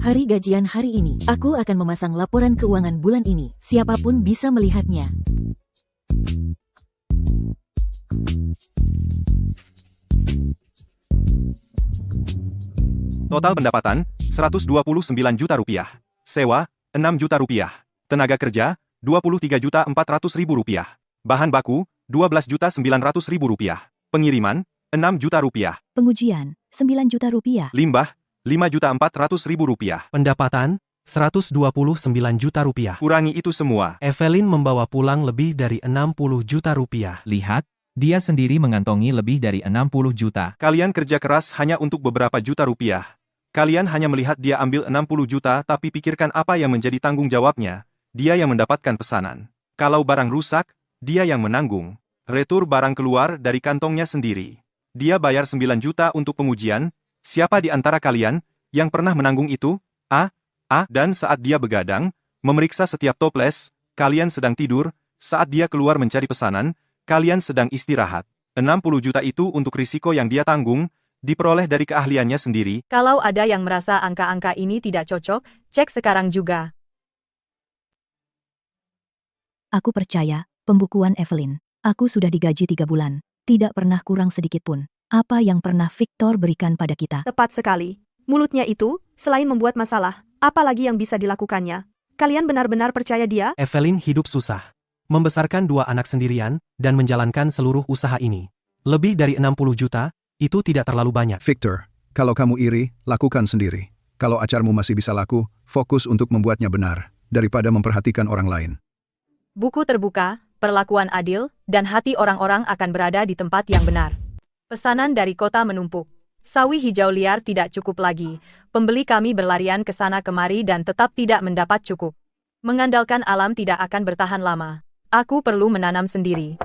Hari gajian hari ini, aku akan memasang laporan keuangan bulan ini. Siapapun bisa melihatnya. Total pendapatan, 129 juta rupiah. Sewa, 6 juta rupiah. Tenaga kerja, 23.400.000 rupiah. Bahan baku, 12.900.000 rupiah. Pengiriman, 6 juta rupiah. Pengujian, 9 juta rupiah. Limbah, 5.400.000 rupiah. Pendapatan, 129 juta rupiah. Kurangi itu semua. Evelyn membawa pulang lebih dari 60 juta rupiah. Lihat, dia sendiri mengantongi lebih dari 60 juta. Kalian kerja keras hanya untuk beberapa juta rupiah. Kalian hanya melihat dia ambil 60 juta tapi pikirkan apa yang menjadi tanggung jawabnya. Dia yang mendapatkan pesanan. Kalau barang rusak, dia yang menanggung. Retur barang keluar dari kantongnya sendiri. Dia bayar 9 juta untuk pengujian. Siapa di antara kalian yang pernah menanggung itu? Dan saat dia begadang, memeriksa setiap toples, kalian sedang tidur, saat dia keluar mencari pesanan, kalian sedang istirahat. 60 juta itu untuk risiko yang dia tanggung, Diperoleh dari keahliannya sendiri. Kalau ada yang merasa angka-angka ini tidak cocok, cek sekarang juga. Aku percaya, pembukuan Evelyn. Aku sudah digaji 3 bulan. Tidak pernah kurang sedikit pun. Apa yang pernah Victor berikan pada kita? Tepat sekali. Mulutnya itu, selain membuat masalah, apa lagi yang bisa dilakukannya? Kalian benar-benar percaya dia? Evelyn hidup susah. Membesarkan 2 anak sendirian, dan menjalankan seluruh usaha ini. Lebih dari 60 juta, itu tidak terlalu banyak. Victor, kalau kamu iri, lakukan sendiri. Kalau acarmu masih bisa laku, fokus untuk membuatnya benar, daripada memperhatikan orang lain. Buku terbuka, perlakuan adil, dan hati orang-orang akan berada di tempat yang benar. Pesanan dari kota menumpuk. Sawi hijau liar tidak cukup lagi. Pembeli kami berlarian ke sana kemari dan tetap tidak mendapat cukup. Mengandalkan alam tidak akan bertahan lama. Aku perlu menanam sendiri.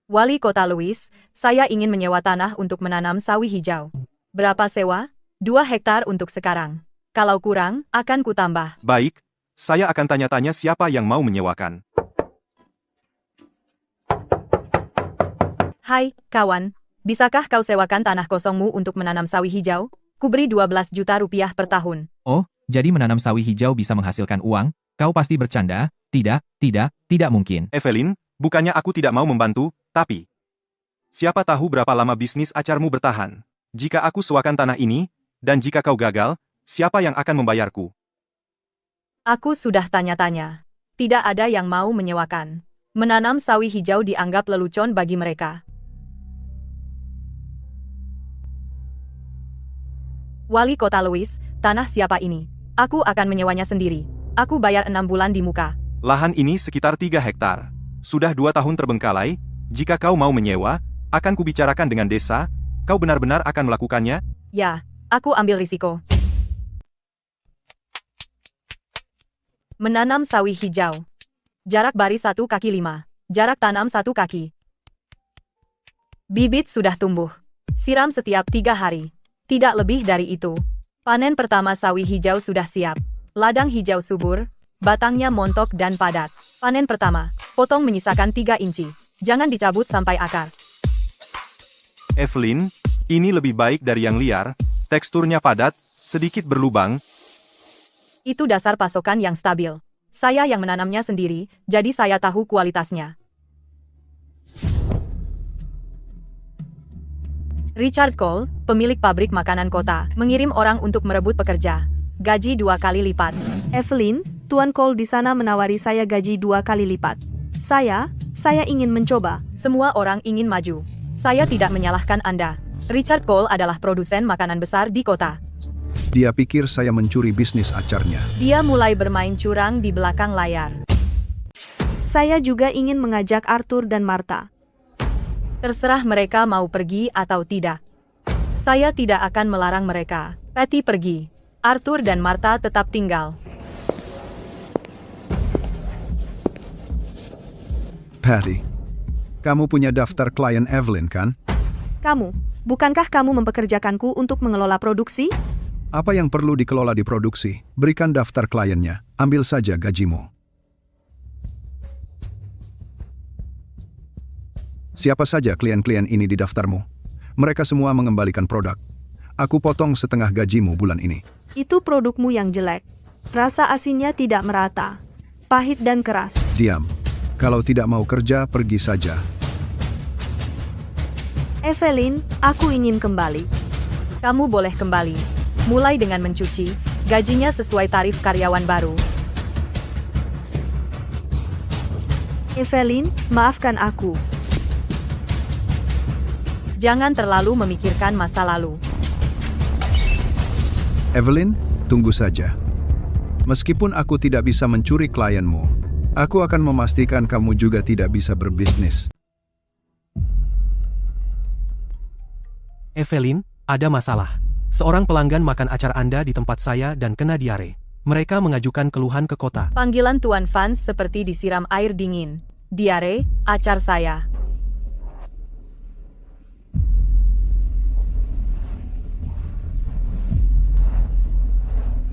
Wali Kota Louis, saya ingin menyewa tanah untuk menanam sawi hijau. Berapa sewa? 2 hektar untuk sekarang. Kalau kurang, akan kutambah. Baik, saya akan tanya-tanya siapa yang mau menyewakan. Hai, kawan. Bisakah kau sewakan tanah kosongmu untuk menanam sawi hijau? Kuberi 12 juta rupiah per tahun. Oh, jadi menanam sawi hijau bisa menghasilkan uang? Kau pasti bercanda. Tidak mungkin. Evelyn, bukannya aku tidak mau membantu, tapi siapa tahu berapa lama bisnis acarmu bertahan. Jika aku sewakan tanah ini, dan jika kau gagal, siapa yang akan membayarku? Aku sudah tanya-tanya. Tidak ada yang mau menyewakan. Menanam sawi hijau dianggap lelucon bagi mereka. Wali Kota Louis, tanah siapa ini? Aku akan menyewanya sendiri. Aku bayar 6 bulan di muka. Lahan ini sekitar 3 hektar. Sudah 2 tahun terbengkalai. Jika kau mau menyewa, akan kubicarakan dengan desa. Kau benar-benar akan melakukannya? Ya, aku ambil risiko. Menanam sawi hijau. Jarak baris 1 kaki 5. Jarak tanam 1 kaki. Bibit sudah tumbuh. Siram setiap 3 hari. Tidak lebih dari itu. Panen pertama sawi hijau sudah siap. Ladang hijau subur, batangnya montok dan padat. Panen pertama, potong menyisakan 3 inci. Jangan dicabut sampai akar. Evelyn, ini lebih baik dari yang liar. Teksturnya padat, sedikit berlubang. Itu dasar pasokan yang stabil. Saya yang menanamnya sendiri, jadi saya tahu kualitasnya. Richard Cole, pemilik pabrik makanan kota, mengirim orang untuk merebut pekerja. Gaji 2 kali lipat. Evelyn, Tuan Cole di sana menawari saya gaji 2 kali lipat. Saya ingin mencoba. Semua orang ingin maju. Saya tidak menyalahkan Anda. Richard Cole adalah produsen makanan besar di kota. Dia pikir saya mencuri bisnis acarnya. Dia mulai bermain curang di belakang layar. Saya juga ingin mengajak Arthur dan Martha. Terserah mereka mau pergi atau tidak. Saya tidak akan melarang mereka. Patty pergi. Arthur dan Martha tetap tinggal. Patty, kamu punya daftar klien Evelyn, kan? Bukankah kamu mempekerjakanku untuk mengelola produksi? Apa yang perlu dikelola di produksi? Berikan daftar kliennya. Ambil saja gajimu. Siapa saja klien-klien ini di daftarmu? Mereka semua mengembalikan produk. Aku potong setengah gajimu bulan ini. Itu produkmu yang jelek. Rasa asinnya tidak merata. Pahit dan keras. Diam. Kalau tidak mau kerja, pergi saja. Evelyn, aku ingin kembali. Kamu boleh kembali. Mulai dengan mencuci, gajinya sesuai tarif karyawan baru. Evelyn, maafkan aku. Jangan terlalu memikirkan masa lalu. Evelyn, tunggu saja. Meskipun aku tidak bisa mencuri klienmu, aku akan memastikan kamu juga tidak bisa berbisnis. Evelyn, ada masalah. Seorang pelanggan makan acar Anda di tempat saya dan kena diare. Mereka mengajukan keluhan ke kota. Panggilan Tuan Fans seperti disiram air dingin. Diare, acar saya.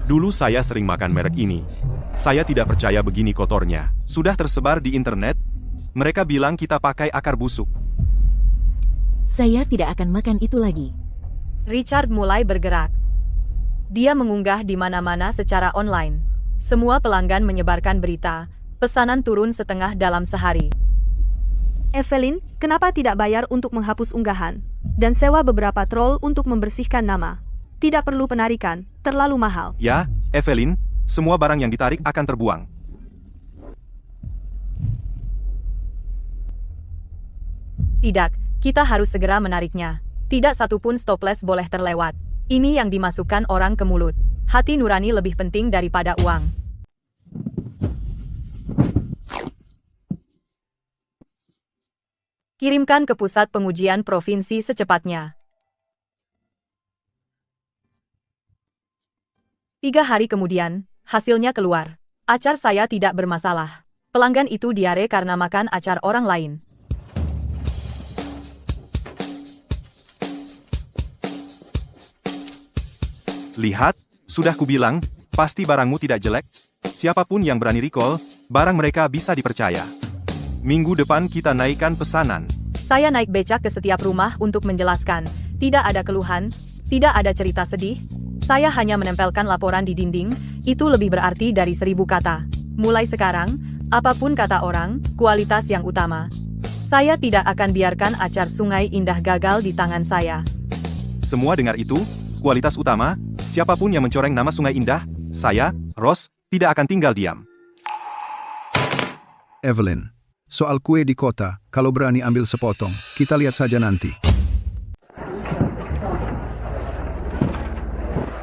Dulu saya sering makan merek ini. Saya tidak percaya begini kotornya. Sudah tersebar di internet. Mereka bilang kita pakai akar busuk. Saya tidak akan makan itu lagi. Richard mulai bergerak. Dia mengunggah di mana-mana secara online. Semua pelanggan menyebarkan berita, pesanan turun setengah dalam sehari. Evelyn, kenapa tidak bayar untuk menghapus unggahan? Dan sewa beberapa troll untuk membersihkan nama. Tidak perlu penarikan, terlalu mahal. Ya, Evelyn, semua barang yang ditarik akan terbuang. Tidak, kita harus segera menariknya. Tidak satupun stoples boleh terlewat. Ini yang dimasukkan orang ke mulut. Hati nurani lebih penting daripada uang. Kirimkan ke pusat pengujian provinsi secepatnya. 3 hari kemudian, hasilnya keluar. Acar saya tidak bermasalah. Pelanggan itu diare karena makan acar orang lain. Lihat, sudah kubilang, pasti barangmu tidak jelek. Siapapun yang berani recall, barang mereka bisa dipercaya. Minggu depan kita naikkan pesanan. Saya naik becak ke setiap rumah untuk menjelaskan. Tidak ada keluhan, tidak ada cerita sedih. Saya hanya menempelkan laporan di dinding, itu lebih berarti dari 1000 kata. Mulai sekarang, apapun kata orang, kualitas yang utama. Saya tidak akan biarkan acar Sungai Indah gagal di tangan saya. Semua dengar itu, kualitas utama, siapapun yang mencoreng nama Sungai Indah, saya, Ross, tidak akan tinggal diam. Evelyn, soal kue di kota, kalau berani ambil sepotong, kita lihat saja nanti.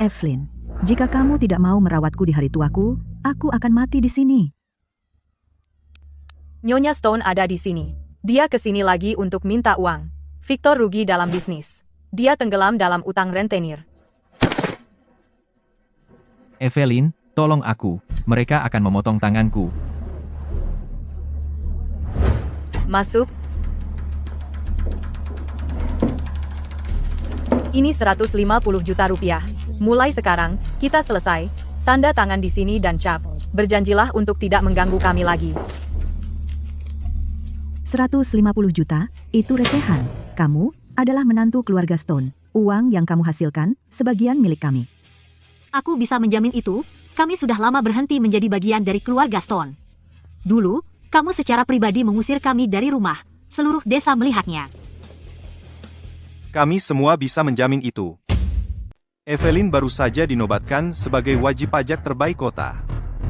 Evelyn, jika kamu tidak mau merawatku di hari tuaku, aku akan mati di sini. Nyonya Stone ada di sini. Dia ke sini lagi untuk minta uang. Victor rugi dalam bisnis. Dia tenggelam dalam utang rentenir. Evelyn, tolong aku. Mereka akan memotong tanganku. Masuk. Ini 150 juta rupiah. Mulai sekarang, kita selesai. Tanda tangan di sini dan cap. Berjanjilah untuk tidak mengganggu kami lagi. 150 juta, itu recehan. Kamu adalah menantu keluarga Stone. Uang yang kamu hasilkan, sebagian milik kami. Aku bisa menjamin itu, kami sudah lama berhenti menjadi bagian dari keluarga Stone. Dulu, kamu secara pribadi mengusir kami dari rumah. Seluruh desa melihatnya. Kami semua bisa menjamin itu. Evelyn baru saja dinobatkan sebagai wajib pajak terbaik kota.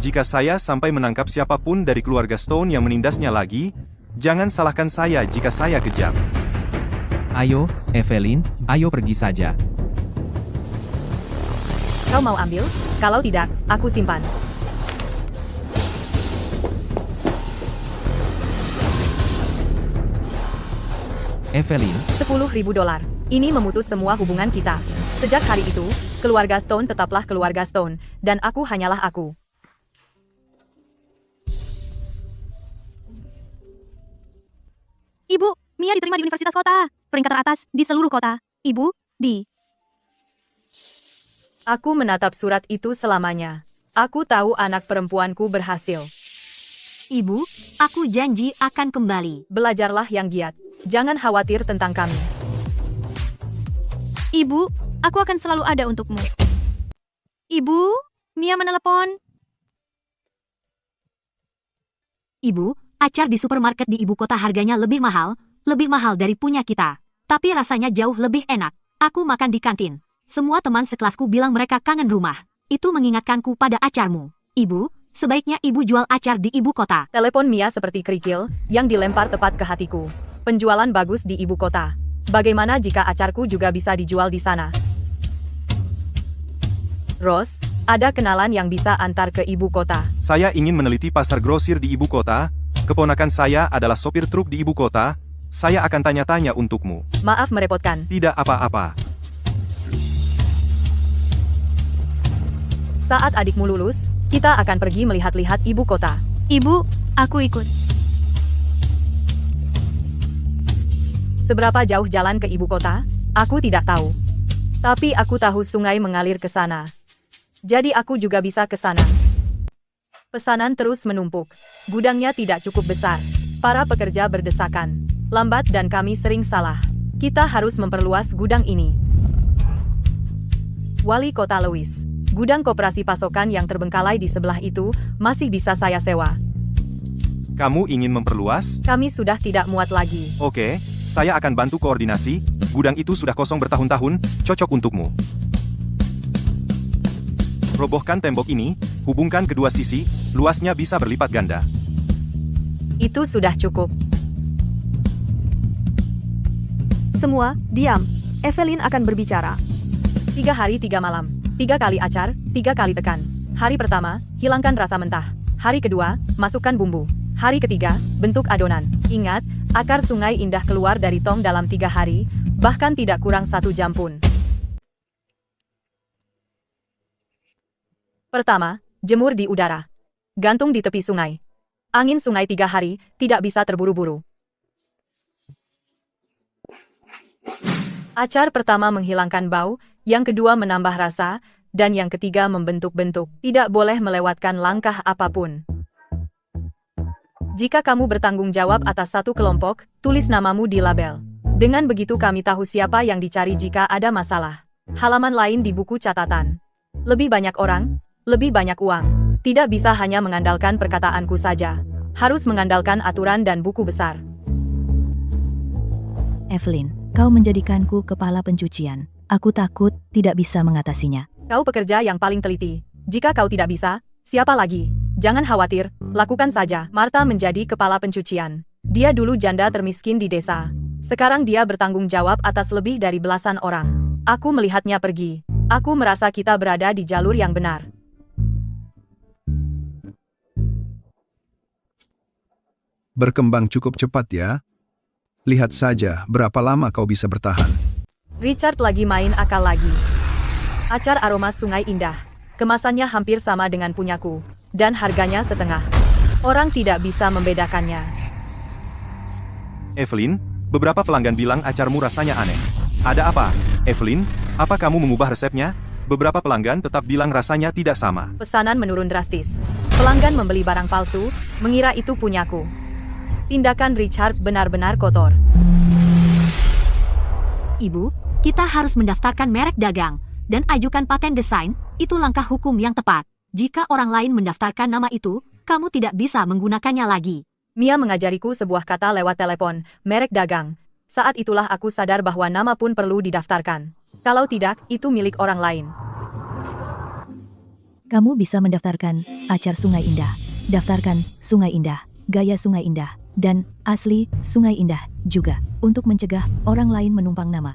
Jika saya sampai menangkap siapapun dari keluarga Stone yang menindasnya lagi, jangan salahkan saya jika saya kejam. Ayo, Evelyn, ayo pergi saja. Kau mau ambil? Kalau tidak, aku simpan. Evelyn, $10.000. Ini memutus semua hubungan kita. Sejak hari itu, keluarga Stone tetaplah keluarga Stone, dan aku hanyalah aku. Ibu, Mia diterima di Universitas Kota. Peringkat teratas di seluruh kota. Ibu, di. Aku menatap surat itu selamanya. Aku tahu anak perempuanku berhasil. Ibu, aku janji akan kembali. Belajarlah yang giat. Jangan khawatir tentang kami. Ibu, aku akan selalu ada untukmu. Ibu, Mia menelepon. Ibu, acar di supermarket di ibu kota harganya lebih mahal dari punya kita. Tapi rasanya jauh lebih enak. Aku makan di kantin. Semua teman sekelasku bilang mereka kangen rumah. Itu mengingatkanku pada acarmu. Ibu, sebaiknya ibu jual acar di ibu kota. Telepon Mia seperti kerikil yang dilempar tepat ke hatiku. Penjualan bagus di ibu kota. Bagaimana jika acarku juga bisa dijual di sana? Ross, ada kenalan yang bisa antar ke ibu kota. Saya ingin meneliti pasar grosir di ibu kota. Keponakan saya adalah sopir truk di ibu kota. Saya akan tanya-tanya untukmu. Maaf merepotkan. Tidak apa-apa. Saat adikmu lulus, kita akan pergi melihat-lihat ibu kota. Ibu, aku ikut. Seberapa jauh jalan ke ibu kota? Aku tidak tahu. Tapi aku tahu sungai mengalir ke sana. Jadi aku juga bisa ke sana. Pesanan terus menumpuk. Gudangnya tidak cukup besar. Para pekerja berdesakan. Lambat dan kami sering salah. Kita harus memperluas gudang ini. Wali Kota Lewis. Gudang koperasi pasokan yang terbengkalai di sebelah itu masih bisa saya sewa. Kamu ingin memperluas? Kami sudah tidak muat lagi. Oke, saya akan bantu koordinasi. Gudang itu sudah kosong bertahun-tahun, cocok untukmu. Robohkan tembok ini, hubungkan kedua sisi, luasnya bisa berlipat ganda. Itu sudah cukup. Semua, diam. Evelyn akan berbicara. 3 hari 3 malam. 3 kali acar, 3 kali tekan. Hari pertama, hilangkan rasa mentah. Hari kedua, masukkan bumbu. Hari ketiga, bentuk adonan. Ingat, akar Sungai Indah keluar dari tong dalam 3 hari, bahkan tidak kurang 1 jam pun. Pertama, jemur di udara. Gantung di tepi sungai. Angin sungai 3 hari, tidak bisa terburu-buru. Acar pertama menghilangkan bau, yang kedua menambah rasa, dan yang ketiga membentuk-bentuk. Tidak boleh melewatkan langkah apapun. Jika kamu bertanggung jawab atas satu kelompok, tulis namamu di label. Dengan begitu kami tahu siapa yang dicari jika ada masalah. Halaman lain di buku catatan. Lebih banyak orang, lebih banyak uang. Tidak bisa hanya mengandalkan perkataanku saja. Harus mengandalkan aturan dan buku besar. Evelyn, kau menjadikanku kepala pencucian. Aku takut tidak bisa mengatasinya. Kau pekerja yang paling teliti. Jika kau tidak bisa, siapa lagi? Jangan khawatir, lakukan saja. Martha menjadi kepala pencucian. Dia dulu janda termiskin di desa. Sekarang dia bertanggung jawab atas lebih dari belasan orang. Aku melihatnya pergi. Aku merasa kita berada di jalur yang benar. Berkembang cukup cepat ya. Lihat saja berapa lama kau bisa bertahan. Richard lagi main akal lagi. Acar aroma Sungai Indah. Kemasannya hampir sama dengan punyaku. Dan harganya setengah. Orang tidak bisa membedakannya. Evelyn, beberapa pelanggan bilang acarmu rasanya aneh. Ada apa, Evelyn? Apa kamu mengubah resepnya? Beberapa pelanggan tetap bilang rasanya tidak sama. Pesanan menurun drastis. Pelanggan membeli barang palsu, mengira itu punyaku. Tindakan Richard benar-benar kotor. Ibu, kita harus mendaftarkan merek dagang dan ajukan paten desain. Itu langkah hukum yang tepat. Jika orang lain mendaftarkan nama itu, kamu tidak bisa menggunakannya lagi. Mia mengajariku sebuah kata lewat telepon, merek dagang. Saat itulah aku sadar bahwa nama pun perlu didaftarkan. Kalau tidak, itu milik orang lain. Kamu bisa mendaftarkan acar Sungai Indah. Daftarkan Sungai Indah, gaya Sungai Indah, dan asli Sungai Indah juga, untuk mencegah orang lain menumpang nama.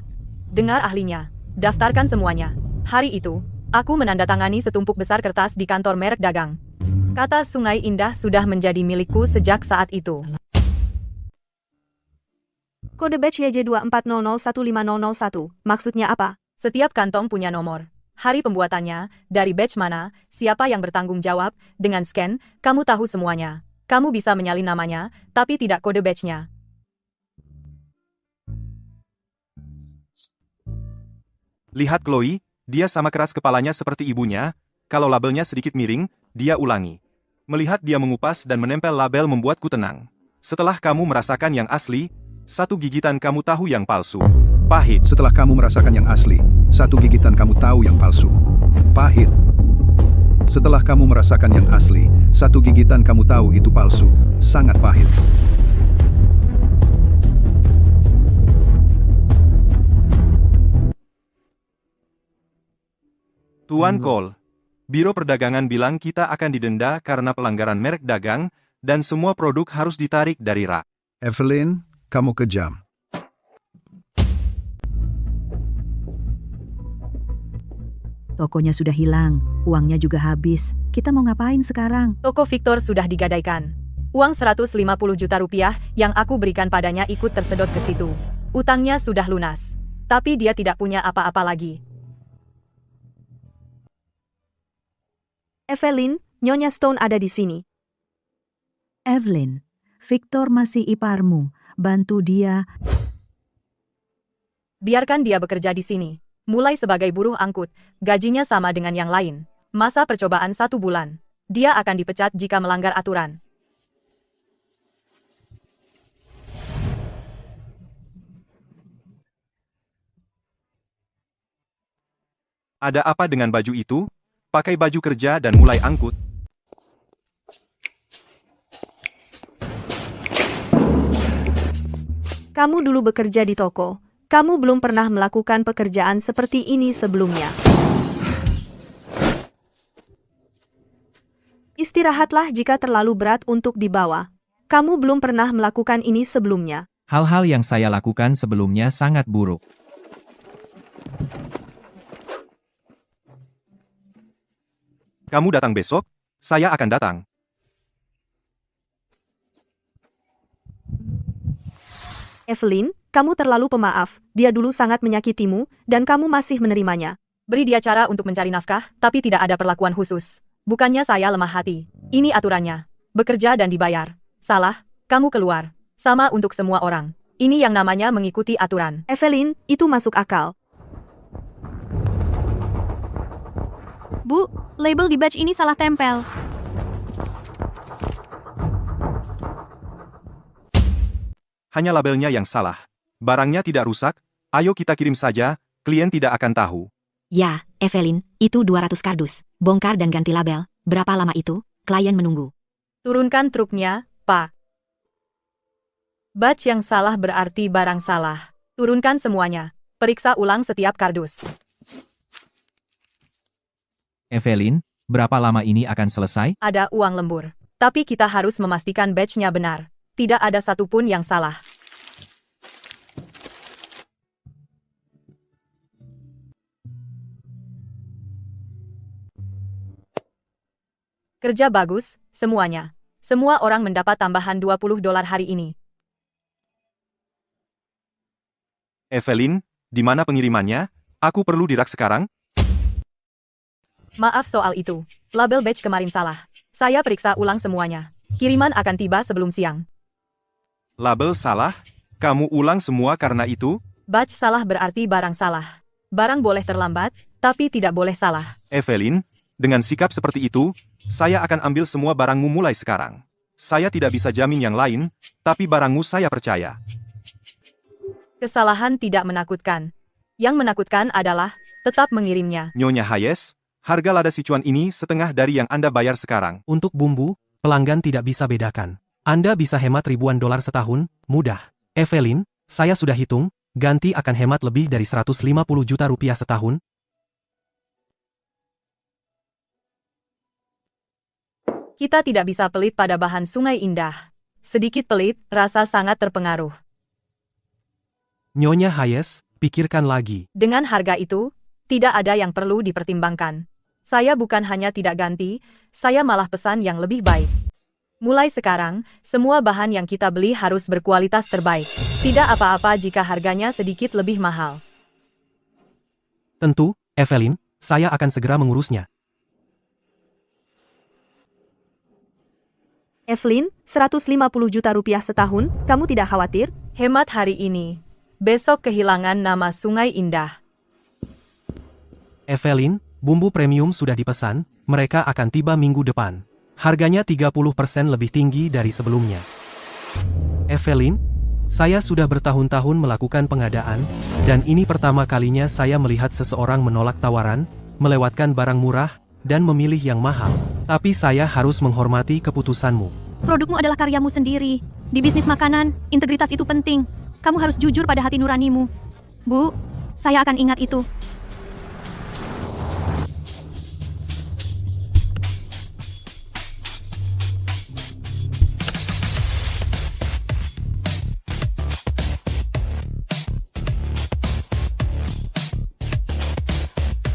Dengar ahlinya. Daftarkan semuanya. Hari itu, aku menandatangani setumpuk besar kertas di kantor merek dagang. Kata Sungai Indah sudah menjadi milikku sejak saat itu. Kode batch YJ24001501, maksudnya apa? Setiap kantong punya nomor. Hari pembuatannya, dari batch mana, siapa yang bertanggung jawab, dengan scan, kamu tahu semuanya. Kamu bisa menyalin namanya, tapi tidak kode batch-nya. Lihat Chloe, dia sama keras kepalanya seperti ibunya. Kalau labelnya sedikit miring, dia ulangi. Melihat dia mengupas dan menempel label membuatku tenang. Setelah kamu merasakan yang asli, satu gigitan kamu tahu yang palsu. Pahit. Setelah kamu merasakan yang asli, satu gigitan kamu tahu yang palsu. Pahit. Setelah kamu merasakan yang asli, satu gigitan kamu tahu itu palsu. Sangat pahit. Tuan Cole, Biro Perdagangan bilang kita akan didenda karena pelanggaran merek dagang, dan semua produk harus ditarik dari rak. Evelyn, kamu kejam. Tokonya sudah hilang, uangnya juga habis. Kita mau ngapain sekarang? Toko Victor sudah digadaikan. Uang 150 juta rupiah yang aku berikan padanya ikut tersedot ke situ. Utangnya sudah lunas. Tapi dia tidak punya apa-apa lagi. Evelyn, Nyonya Stone ada di sini. Evelyn, Victor masih iparmu. Bantu dia. Biarkan dia bekerja di sini. Mulai sebagai buruh angkut, gajinya sama dengan yang lain. Masa percobaan 1 bulan. Dia akan dipecat jika melanggar aturan. Ada apa dengan baju itu? Pakai baju kerja dan mulai angkut. Kamu dulu bekerja di toko. Kamu belum pernah melakukan pekerjaan seperti ini sebelumnya. Istirahatlah jika terlalu berat untuk dibawa. Kamu belum pernah melakukan ini sebelumnya. Hal-hal yang saya lakukan sebelumnya sangat buruk. Kamu datang besok? Saya akan datang. Evelyn, kamu terlalu pemaaf. Dia dulu sangat menyakitimu, dan kamu masih menerimanya. Beri dia cara untuk mencari nafkah, tapi tidak ada perlakuan khusus. Bukannya saya lemah hati. Ini aturannya. Bekerja dan dibayar. Salah, kamu keluar. Sama untuk semua orang. Ini yang namanya mengikuti aturan. Evelyn, itu masuk akal. Bu, label di badge ini salah tempel. Hanya labelnya yang salah. Barangnya tidak rusak, ayo kita kirim saja, klien tidak akan tahu. Ya, Evelyn, itu 200 kardus. Bongkar dan ganti label. Berapa lama itu? Klien menunggu. Turunkan truknya, Pak. Batch yang salah berarti barang salah. Turunkan semuanya. Periksa ulang setiap kardus. Evelyn, berapa lama ini akan selesai? Ada uang lembur. Tapi kita harus memastikan batch-nya benar. Tidak ada satupun yang salah. Kerja bagus, semuanya. Semua orang mendapat tambahan $20 hari ini. Evelyn, di mana pengirimannya? Aku perlu di rak sekarang? Maaf soal itu. Label batch kemarin salah. Saya periksa ulang semuanya. Kiriman akan tiba sebelum siang. Label salah? Kamu ulang semua karena itu? Batch salah berarti barang salah. Barang boleh terlambat, tapi tidak boleh salah. Evelyn, dengan sikap seperti itu, saya akan ambil semua barangmu mulai sekarang. Saya tidak bisa jamin yang lain, tapi barangmu saya percaya. Kesalahan tidak menakutkan. Yang menakutkan adalah tetap mengirimnya. Nyonya Hayes, harga lada Sichuan ini setengah dari yang Anda bayar sekarang. Untuk bumbu, pelanggan tidak bisa bedakan. Anda bisa hemat ribuan dolar setahun, mudah. Evelyn, saya sudah hitung, ganti akan hemat lebih dari 150 juta rupiah setahun. Kita tidak bisa pelit pada bahan Sungai Indah. Sedikit pelit, rasa sangat terpengaruh. Nyonya Hayes, pikirkan lagi. Dengan harga itu, tidak ada yang perlu dipertimbangkan. Saya bukan hanya tidak ganti, saya malah pesan yang lebih baik. Mulai sekarang, semua bahan yang kita beli harus berkualitas terbaik. Tidak apa-apa jika harganya sedikit lebih mahal. Tentu, Evelyn, saya akan segera mengurusnya. Evelyn, 150 juta rupiah setahun, kamu tidak khawatir? Hemat hari ini. Besok kehilangan nama Sungai Indah. Evelyn, bumbu premium sudah dipesan, mereka akan tiba minggu depan. Harganya 30% lebih tinggi dari sebelumnya. Evelyn, saya sudah bertahun-tahun melakukan pengadaan, dan ini pertama kalinya saya melihat seseorang menolak tawaran, melewatkan barang murah, dan memilih yang mahal. Tapi saya harus menghormati keputusanmu. Produkmu adalah karyamu sendiri. Di bisnis makanan, integritas itu penting. Kamu harus jujur pada hati nuranimu. Bu, saya akan ingat itu.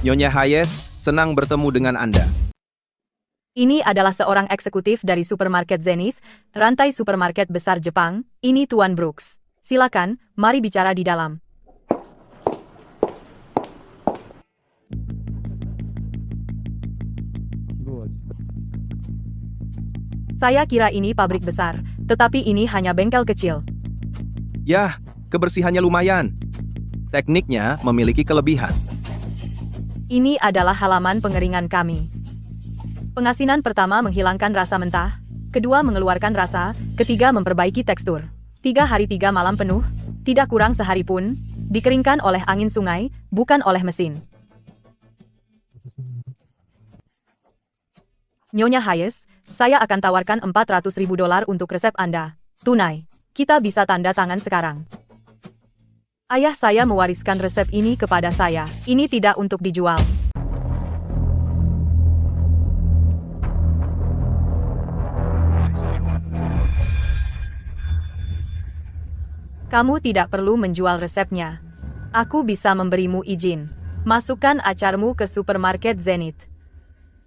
Nyonya Hayes, senang bertemu dengan Anda. Ini adalah seorang eksekutif dari supermarket Zenith, rantai supermarket besar Jepang. Ini Tuan Brooks. Silakan, mari bicara di dalam. Saya kira ini pabrik besar, tetapi ini hanya bengkel kecil. Yah, kebersihannya lumayan. Tekniknya memiliki kelebihan. Ini adalah halaman pengeringan kami. Pengasinan pertama menghilangkan rasa mentah, kedua mengeluarkan rasa, ketiga memperbaiki tekstur. 3 hari 3 malam penuh, tidak kurang sehari pun, dikeringkan oleh angin sungai, bukan oleh mesin. Nyonya Hayes, saya akan tawarkan $400.000 untuk resep Anda. Tunai. Kita bisa tanda tangan sekarang. Ayah saya mewariskan resep ini kepada saya. Ini tidak untuk dijual. Kamu tidak perlu menjual resepnya. Aku bisa memberimu izin. Masukkan acarmu ke supermarket Zenith.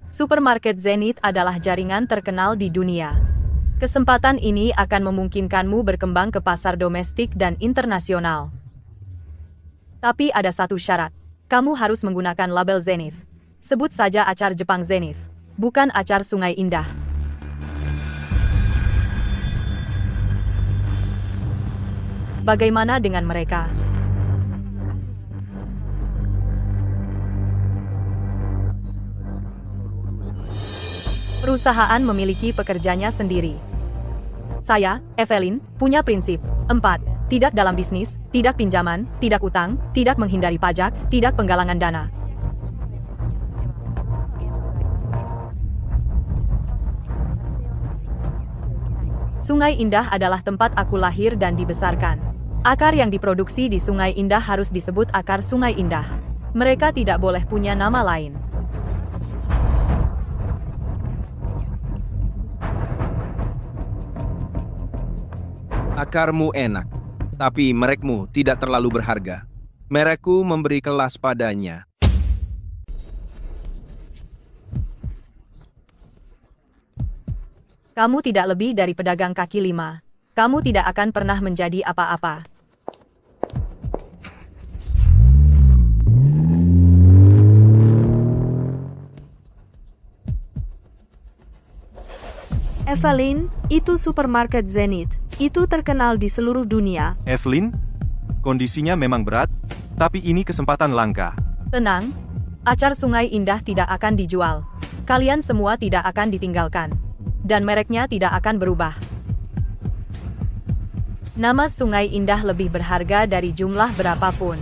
Supermarket Zenith adalah jaringan terkenal di dunia. Kesempatan ini akan memungkinkanmu berkembang ke pasar domestik dan internasional. Tapi ada satu syarat. Kamu harus menggunakan label Zenith. Sebut saja acar Jepang Zenith, bukan acar Sungai Indah. Bagaimana dengan mereka? Perusahaan memiliki pekerjanya sendiri. Saya, Evelyn, punya prinsip. 4. Tidak dalam bisnis, tidak pinjaman, tidak utang, tidak menghindari pajak, tidak penggalangan dana. Sungai Indah adalah tempat aku lahir dan dibesarkan. Akar yang diproduksi di Sungai Indah harus disebut akar Sungai Indah. Mereka tidak boleh punya nama lain. Akarmu enak, tapi merekmu tidak terlalu berharga. Merekku memberi kelas padanya. Kamu tidak lebih dari pedagang kaki lima. Kamu tidak akan pernah menjadi apa-apa. Evelyn, itu supermarket Zenith. Itu terkenal di seluruh dunia. Evelyn, kondisinya memang berat, tapi ini kesempatan langka. Tenang, acar Sungai Indah tidak akan dijual. Kalian semua tidak akan ditinggalkan. Dan mereknya tidak akan berubah. Nama Sungai Indah lebih berharga dari jumlah berapapun.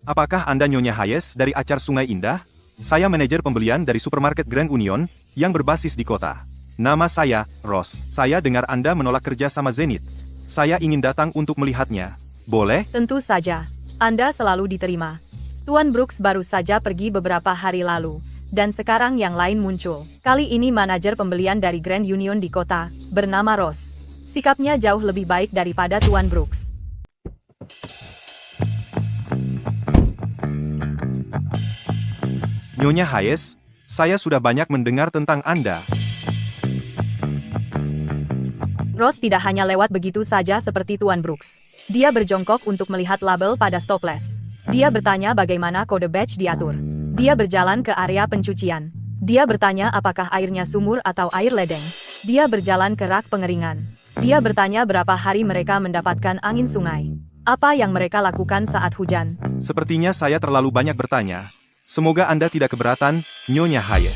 Apakah Anda Nyonya Hayes dari acar Sungai Indah? Saya manajer pembelian dari supermarket Grand Union, yang berbasis di kota. Nama saya, Ross. Saya dengar Anda menolak kerja sama Zenith. Saya ingin datang untuk melihatnya. Boleh? Tentu saja. Anda selalu diterima. Tuan Brooks baru saja pergi beberapa hari lalu. Dan sekarang yang lain muncul. Kali ini manajer pembelian dari Grand Union di kota, bernama Ross. Sikapnya jauh lebih baik daripada Tuan Brooks. Nyonya Hayes, saya sudah banyak mendengar tentang Anda. Ross tidak hanya lewat begitu saja seperti Tuan Brooks. Dia berjongkok untuk melihat label pada stopless. Dia bertanya bagaimana kode batch diatur. Dia berjalan ke area pencucian. Dia bertanya apakah airnya sumur atau air ledeng. Dia berjalan ke rak pengeringan. Dia bertanya berapa hari mereka mendapatkan angin sungai. Apa yang mereka lakukan saat hujan. Sepertinya saya terlalu banyak bertanya. Semoga Anda tidak keberatan, Nyonya Hayes.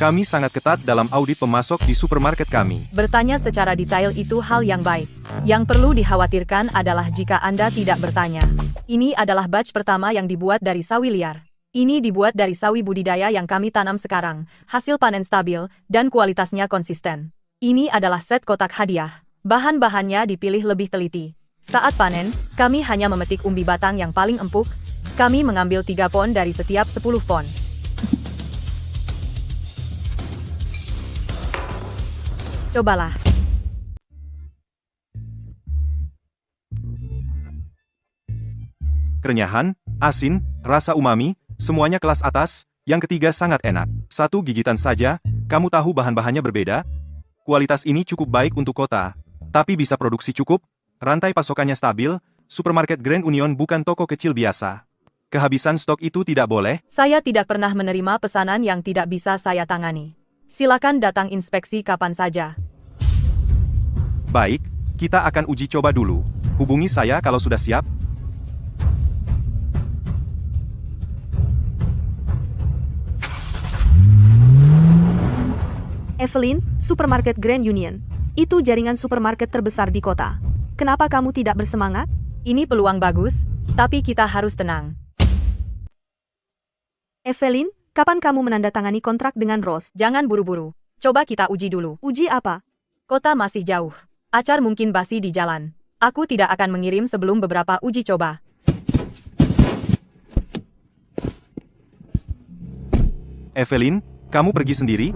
Kami sangat ketat dalam audit pemasok di supermarket kami. Bertanya secara detail itu hal yang baik. Yang perlu dikhawatirkan adalah jika Anda tidak bertanya. Ini adalah batch pertama yang dibuat dari sawi liar. Ini dibuat dari sawi budidaya yang kami tanam sekarang, hasil panen stabil, dan kualitasnya konsisten. Ini adalah set kotak hadiah. Bahan-bahannya dipilih lebih teliti. Saat panen, kami hanya memetik umbi batang yang paling empuk. Kami mengambil 3 pon dari setiap 10 pon. Cobalah. Kerenyahan, asin, rasa umami, semuanya kelas atas. Yang ketiga sangat enak. 1 gigitan saja, kamu tahu bahan-bahannya berbeda? Kualitas ini cukup baik untuk kota. Tapi bisa produksi cukup, rantai pasokannya stabil, supermarket Grand Union bukan toko kecil biasa. Kehabisan stok itu tidak boleh. Saya tidak pernah menerima pesanan yang tidak bisa saya tangani. Silakan datang inspeksi kapan saja. Baik, kita akan uji coba dulu. Hubungi saya kalau sudah siap. Evelyn, supermarket Grand Union. Itu jaringan supermarket terbesar di kota. Kenapa kamu tidak bersemangat? Ini peluang bagus, tapi kita harus tenang. Evelyn, kapan kamu menandatangani kontrak dengan Rose? Jangan buru-buru. Coba kita uji dulu. Uji apa? Kota masih jauh. Acar mungkin basi di jalan. Aku tidak akan mengirim sebelum beberapa uji coba. Evelyn, kamu pergi sendiri?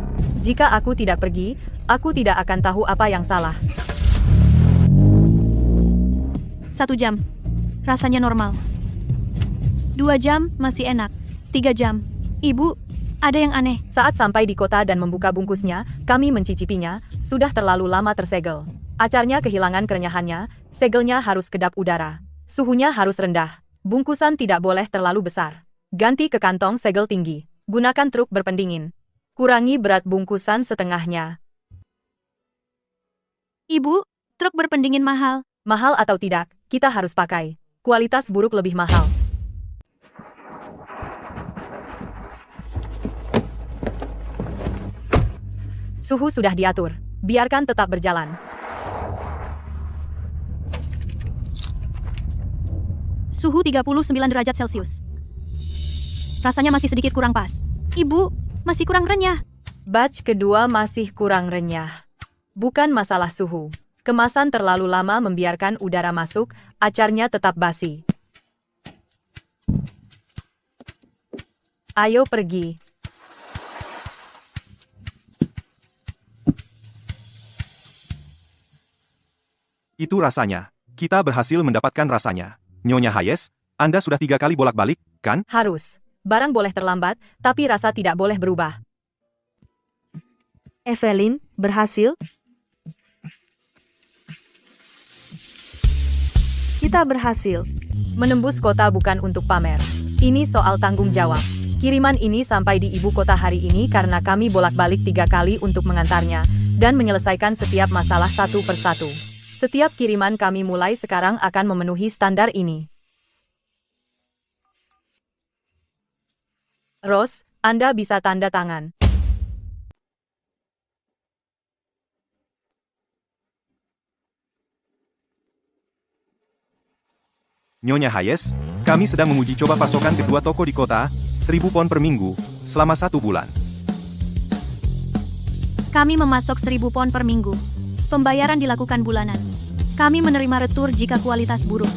Jika aku tidak pergi, aku tidak akan tahu apa yang salah. 1 jam. Rasanya normal. 2 jam, masih enak. 3 jam. Ibu, ada yang aneh. Saat sampai di kota dan membuka bungkusnya, kami mencicipinya, sudah terlalu lama tersegel. Acarnya kehilangan kerenyahannya, segelnya harus kedap udara. Suhunya harus rendah. Bungkusan tidak boleh terlalu besar. Ganti ke kantong segel tinggi. Gunakan truk berpendingin. Kurangi berat bungkusan setengahnya. Ibu, truk berpendingin mahal. Mahal atau tidak, kita harus pakai. Kualitas buruk lebih mahal. Suhu sudah diatur. Biarkan tetap berjalan. Suhu 39 derajat Celcius. Rasanya masih sedikit kurang pas. Ibu, masih kurang renyah. Batch kedua masih kurang renyah. Bukan masalah suhu. Kemasan terlalu lama membiarkan udara masuk, acarnya tetap basi. Ayo pergi. Itu rasanya. Kita berhasil mendapatkan rasanya. Nyonya Hayes, Anda sudah 3 kali bolak-balik, kan? Harus. Barang boleh terlambat, tapi rasa tidak boleh berubah. Evelyn, berhasil? Kita berhasil. Menembus kota bukan untuk pamer. Ini soal tanggung jawab. Kiriman ini sampai di ibu kota hari ini karena kami bolak-balik 3 kali untuk mengantarnya, dan menyelesaikan setiap masalah satu persatu. Setiap kiriman kami mulai sekarang akan memenuhi standar ini. Rose, Anda bisa tanda tangan. Nyonya Hayes, kami sedang menguji coba pasokan kedua toko di kota, 1.000 pon per minggu, selama 1 bulan. Kami memasok 1.000 pon per minggu. Pembayaran dilakukan bulanan. Kami menerima retur jika kualitas buruk.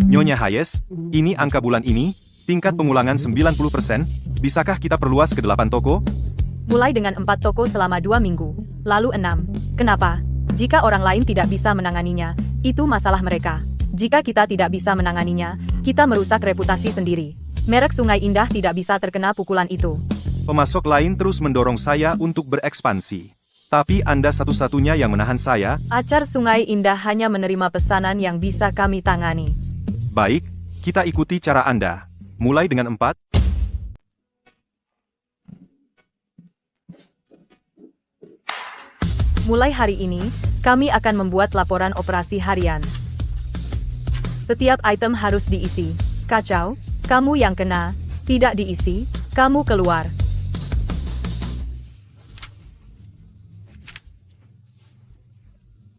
Nyonya Hayes, ini angka bulan ini, tingkat pengulangan 90%, bisakah kita perluas ke 8 toko? Mulai dengan 4 toko selama 2 minggu, lalu 6. Kenapa? Jika orang lain tidak bisa menanganinya, itu masalah mereka. Jika kita tidak bisa menanganinya, kita merusak reputasi sendiri. Merek Sungai Indah tidak bisa terkena pukulan itu. Pemasok lain terus mendorong saya untuk berekspansi. Tapi Anda satu-satunya yang menahan saya. Acar Sungai Indah hanya menerima pesanan yang bisa kami tangani. Baik, kita ikuti cara Anda. Mulai dengan 4. Mulai hari ini, kami akan membuat laporan operasi harian. Setiap item harus diisi. Kacau, kamu yang kena. Tidak diisi, kamu keluar.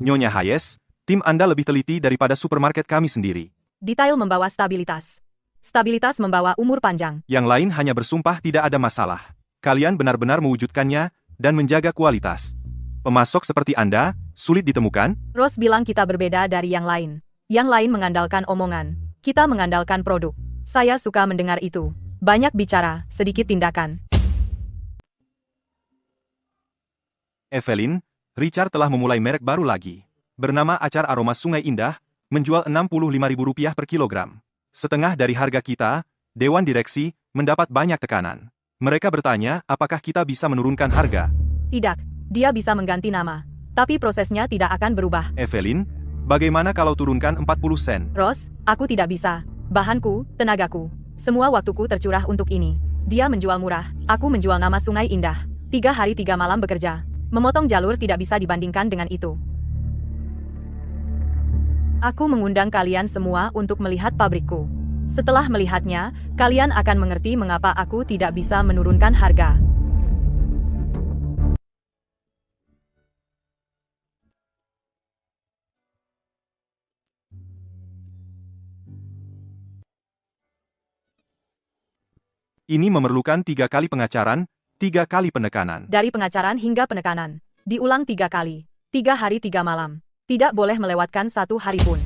Nyonya Hayes, tim Anda lebih teliti daripada supermarket kami sendiri. Detail membawa stabilitas. Stabilitas membawa umur panjang. Yang lain hanya bersumpah tidak ada masalah. Kalian benar-benar mewujudkannya, dan menjaga kualitas. Pemasok seperti Anda, sulit ditemukan? Rose bilang kita berbeda dari yang lain. Yang lain mengandalkan omongan. Kita mengandalkan produk. Saya suka mendengar itu. Banyak bicara, sedikit tindakan. Evelyn, Richard telah memulai merek baru lagi. Bernama Acar Aroma Sungai Indah, menjual Rp65.000 per kilogram. Setengah dari harga kita, Dewan Direksi, mendapat banyak tekanan. Mereka bertanya, apakah kita bisa menurunkan harga? Tidak. Dia bisa mengganti nama. Tapi prosesnya tidak akan berubah. Evelyn, bagaimana kalau turunkan 40 sen? Rose, aku tidak bisa. Bahanku, tenagaku. Semua waktuku tercurah untuk ini. Dia menjual murah, aku menjual nama Sungai Indah. 3 hari 3 malam bekerja. Memotong jalur tidak bisa dibandingkan dengan itu. Aku mengundang kalian semua untuk melihat pabrikku. Setelah melihatnya, kalian akan mengerti mengapa aku tidak bisa menurunkan harga. Ini memerlukan 3 kali pengacaran, 3 kali penekanan. Dari pengacaran hingga penekanan. Diulang 3 kali. 3 hari 3 malam. Tidak boleh melewatkan 1 hari pun.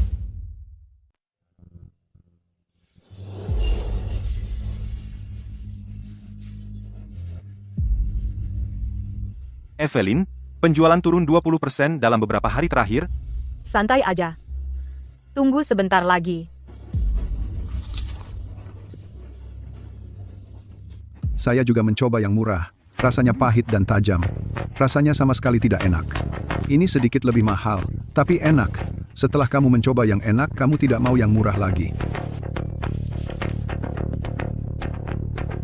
Evelyn, penjualan turun 20% dalam beberapa hari terakhir. Santai aja. Tunggu sebentar lagi. Saya juga mencoba yang murah. Rasanya pahit dan tajam. Rasanya sama sekali tidak enak. Ini sedikit lebih mahal, tapi enak. Setelah kamu mencoba yang enak, kamu tidak mau yang murah lagi.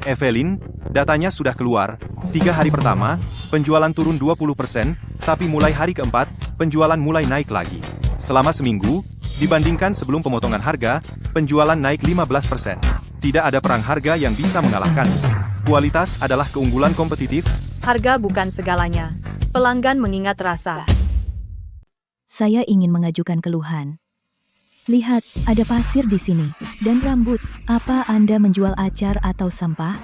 Evelyn, datanya sudah keluar. 3 hari pertama, penjualan turun 20%, tapi mulai hari keempat, penjualan mulai naik lagi. Selama seminggu, dibandingkan sebelum pemotongan harga, penjualan naik 15%. Tidak ada perang harga yang bisa mengalahkan. Kualitas adalah keunggulan kompetitif. Harga bukan segalanya. Pelanggan mengingat rasa. Saya ingin mengajukan keluhan. Lihat, ada pasir di sini. Dan rambut. Apa Anda menjual acar atau sampah?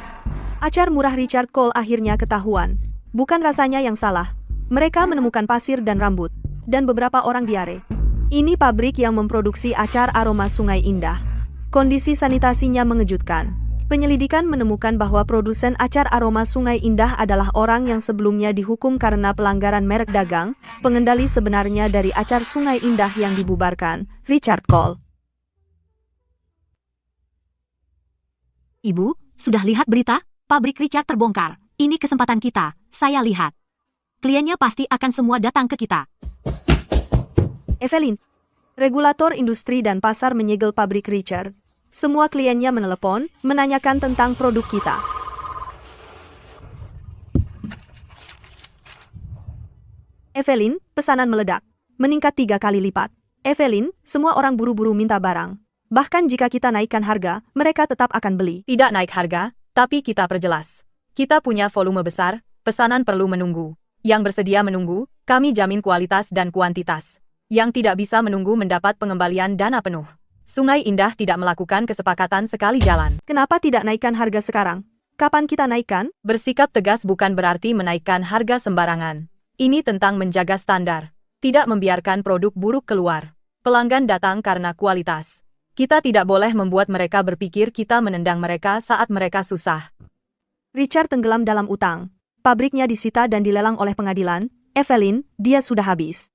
Acar murah Richard Cole akhirnya ketahuan. Bukan rasanya yang salah. Mereka menemukan pasir dan rambut. Dan beberapa orang diare. Ini pabrik yang memproduksi acar aroma Sungai Indah. Kondisi sanitasinya mengejutkan. Penyelidikan menemukan bahwa produsen acar aroma Sungai Indah adalah orang yang sebelumnya dihukum karena pelanggaran merek dagang, pengendali sebenarnya dari acar Sungai Indah yang dibubarkan, Richard Cole. Ibu, sudah lihat berita? Pabrik Richard terbongkar. Ini kesempatan kita, saya lihat. Kliennya pasti akan semua datang ke kita. Evelyn, regulator industri dan pasar menyegel pabrik Richard. Semua kliennya menelepon, menanyakan tentang produk kita. Evelyn, pesanan meledak. Meningkat 3 kali lipat. Evelyn, semua orang buru-buru minta barang. Bahkan jika kita naikkan harga, mereka tetap akan beli. Tidak naik harga, tapi kita perjelas. Kita punya volume besar, pesanan perlu menunggu. Yang bersedia menunggu, kami jamin kualitas dan kuantitas. Yang tidak bisa menunggu mendapat pengembalian dana penuh. Sungai Indah tidak melakukan kesepakatan sekali jalan. Kenapa tidak naikkan harga sekarang? Kapan kita naikkan? Bersikap tegas bukan berarti menaikkan harga sembarangan. Ini tentang menjaga standar. Tidak membiarkan produk buruk keluar. Pelanggan datang karena kualitas. Kita tidak boleh membuat mereka berpikir kita menendang mereka saat mereka susah. Richard tenggelam dalam utang. Pabriknya disita dan dilelang oleh pengadilan. Evelyn, dia sudah habis.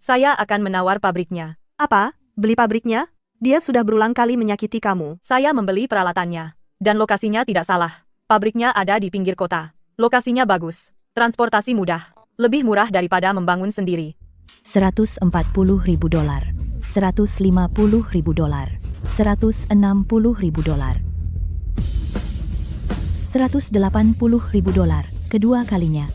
Saya akan menawar pabriknya. Apa? Beli pabriknya? Dia sudah berulang kali menyakiti kamu. Saya membeli peralatannya. Dan lokasinya tidak salah. Pabriknya ada di pinggir kota. Lokasinya bagus. Transportasi mudah. Lebih murah daripada membangun sendiri. $140.000, $150.000, $160.000, $180.000, kedua kalinya.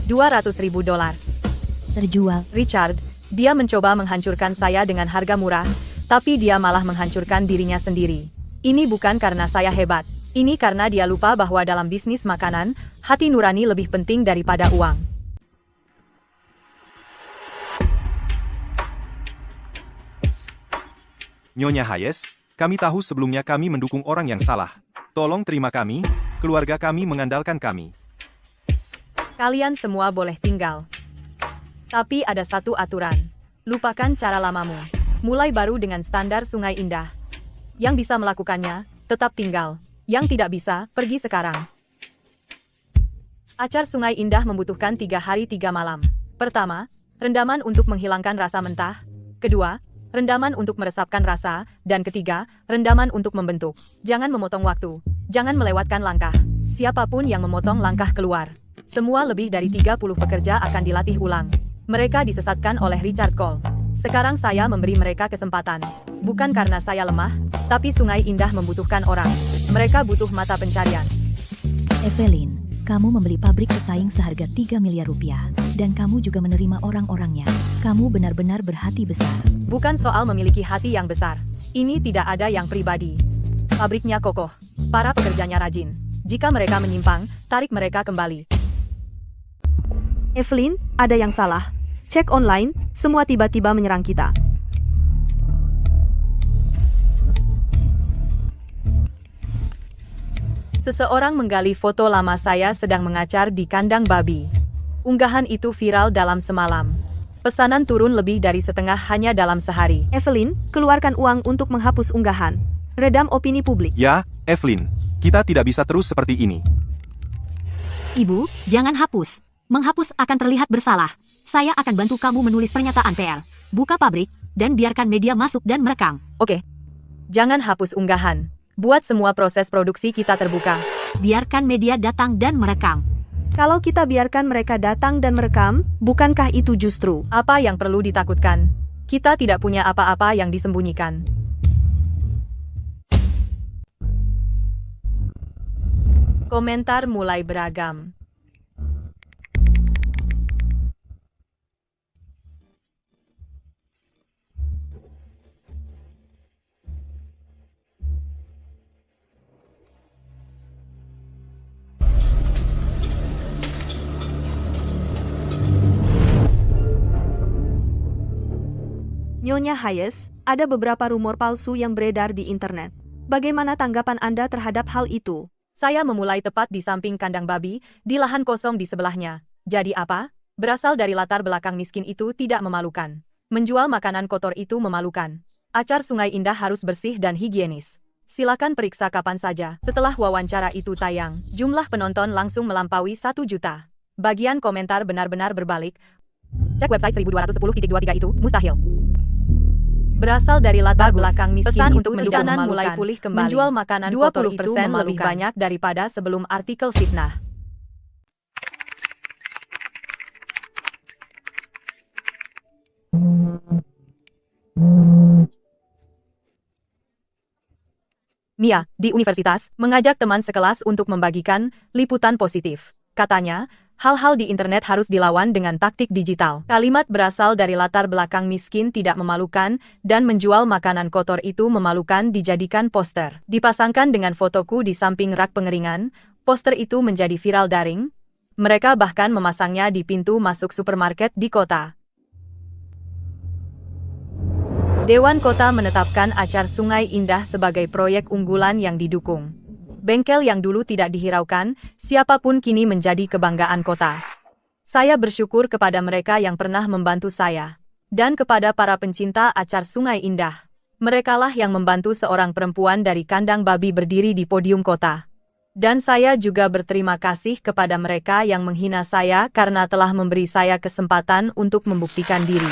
$200.000. Terjual. Richard, dia mencoba menghancurkan saya dengan harga murah, tapi dia malah menghancurkan dirinya sendiri. Ini bukan karena saya hebat. Ini karena dia lupa bahwa dalam bisnis makanan, hati nurani lebih penting daripada uang. Nyonya Hayes, kami tahu sebelumnya kami mendukung orang yang salah. Tolong terima kami, keluarga kami mengandalkan kami. Kalian semua boleh tinggal. Tapi ada satu aturan. Lupakan cara lamamu. Mulai baru dengan standar Sungai Indah. Yang bisa melakukannya, tetap tinggal. Yang tidak bisa, pergi sekarang. Acar Sungai Indah membutuhkan 3 hari 3 malam. Pertama, rendaman untuk menghilangkan rasa mentah. Kedua, rendaman untuk meresapkan rasa. Dan ketiga, rendaman untuk membentuk. Jangan memotong waktu. Jangan melewatkan langkah. Siapapun yang memotong langkah keluar. Semua lebih dari 30 pekerja akan dilatih ulang. Mereka disesatkan oleh Richard Cole. Sekarang saya memberi mereka kesempatan. Bukan karena saya lemah, tapi Sungai Indah membutuhkan orang. Mereka butuh mata pencarian. Evelyn, kamu membeli pabrik pesaing seharga 3 miliar rupiah, dan kamu juga menerima orang-orangnya. Kamu benar-benar berhati besar. Bukan soal memiliki hati yang besar. Ini tidak ada yang pribadi. Pabriknya kokoh. Para pekerjanya rajin. Jika mereka menyimpang, tarik mereka kembali. Evelyn, ada yang salah. Cek online, semua tiba-tiba menyerang kita. Seseorang menggali foto lama saya sedang mengacar di kandang babi. Unggahan itu viral dalam semalam. Pesanan turun lebih dari setengah hanya dalam sehari. Evelyn, keluarkan uang untuk menghapus unggahan. Redam opini publik. Ya, Evelyn. Kita tidak bisa terus seperti ini. Ibu, jangan hapus. Menghapus akan terlihat bersalah. Saya akan bantu kamu menulis pernyataan PR. Buka pabrik, dan biarkan media masuk dan merekam. Oke. Jangan hapus unggahan. Buat semua proses produksi kita terbuka. Biarkan media datang dan merekam. Kalau kita biarkan mereka datang dan merekam, bukankah itu justru Apa yang perlu ditakutkan? Kita tidak punya apa-apa yang disembunyikan. Komentar mulai beragam. Nyonya Hayes, ada beberapa rumor palsu yang beredar di internet. Bagaimana tanggapan Anda terhadap hal itu? Saya memulai tepat di samping kandang babi, di lahan kosong di sebelahnya. Jadi apa? Berasal dari latar belakang miskin itu tidak memalukan. Menjual makanan kotor itu memalukan. Acar Sungai Indah harus bersih dan higienis. Silakan periksa kapan saja. Setelah wawancara itu tayang, jumlah penonton langsung melampaui 1 juta. Bagian komentar benar-benar berbalik. Cek website 1210.23 itu mustahil. Berasal dari latar belakang miskin pesan untuk pesanan mulai pulih kembali. Menjual makanan kotor itu lebih banyak daripada sebelum artikel fitnah. Mia, di universitas, mengajak teman sekelas untuk membagikan liputan positif. Katanya, hal-hal di internet harus dilawan dengan taktik digital. Kalimat berasal dari latar belakang miskin tidak memalukan, dan menjual makanan kotor itu memalukan dijadikan poster. Dipasangkan dengan fotoku di samping rak pengeringan, poster itu menjadi viral daring. Mereka bahkan memasangnya di pintu masuk supermarket di kota. Dewan Kota menetapkan Acar Sungai Indah sebagai proyek unggulan yang didukung. Bengkel yang dulu tidak dihiraukan, siapapun kini menjadi kebanggaan kota. Saya bersyukur kepada mereka yang pernah membantu saya. Dan kepada para pencinta acar Sungai Indah. Merekalah yang membantu seorang perempuan dari kandang babi berdiri di podium kota. Dan saya juga berterima kasih kepada mereka yang menghina saya karena telah memberi saya kesempatan untuk membuktikan diri.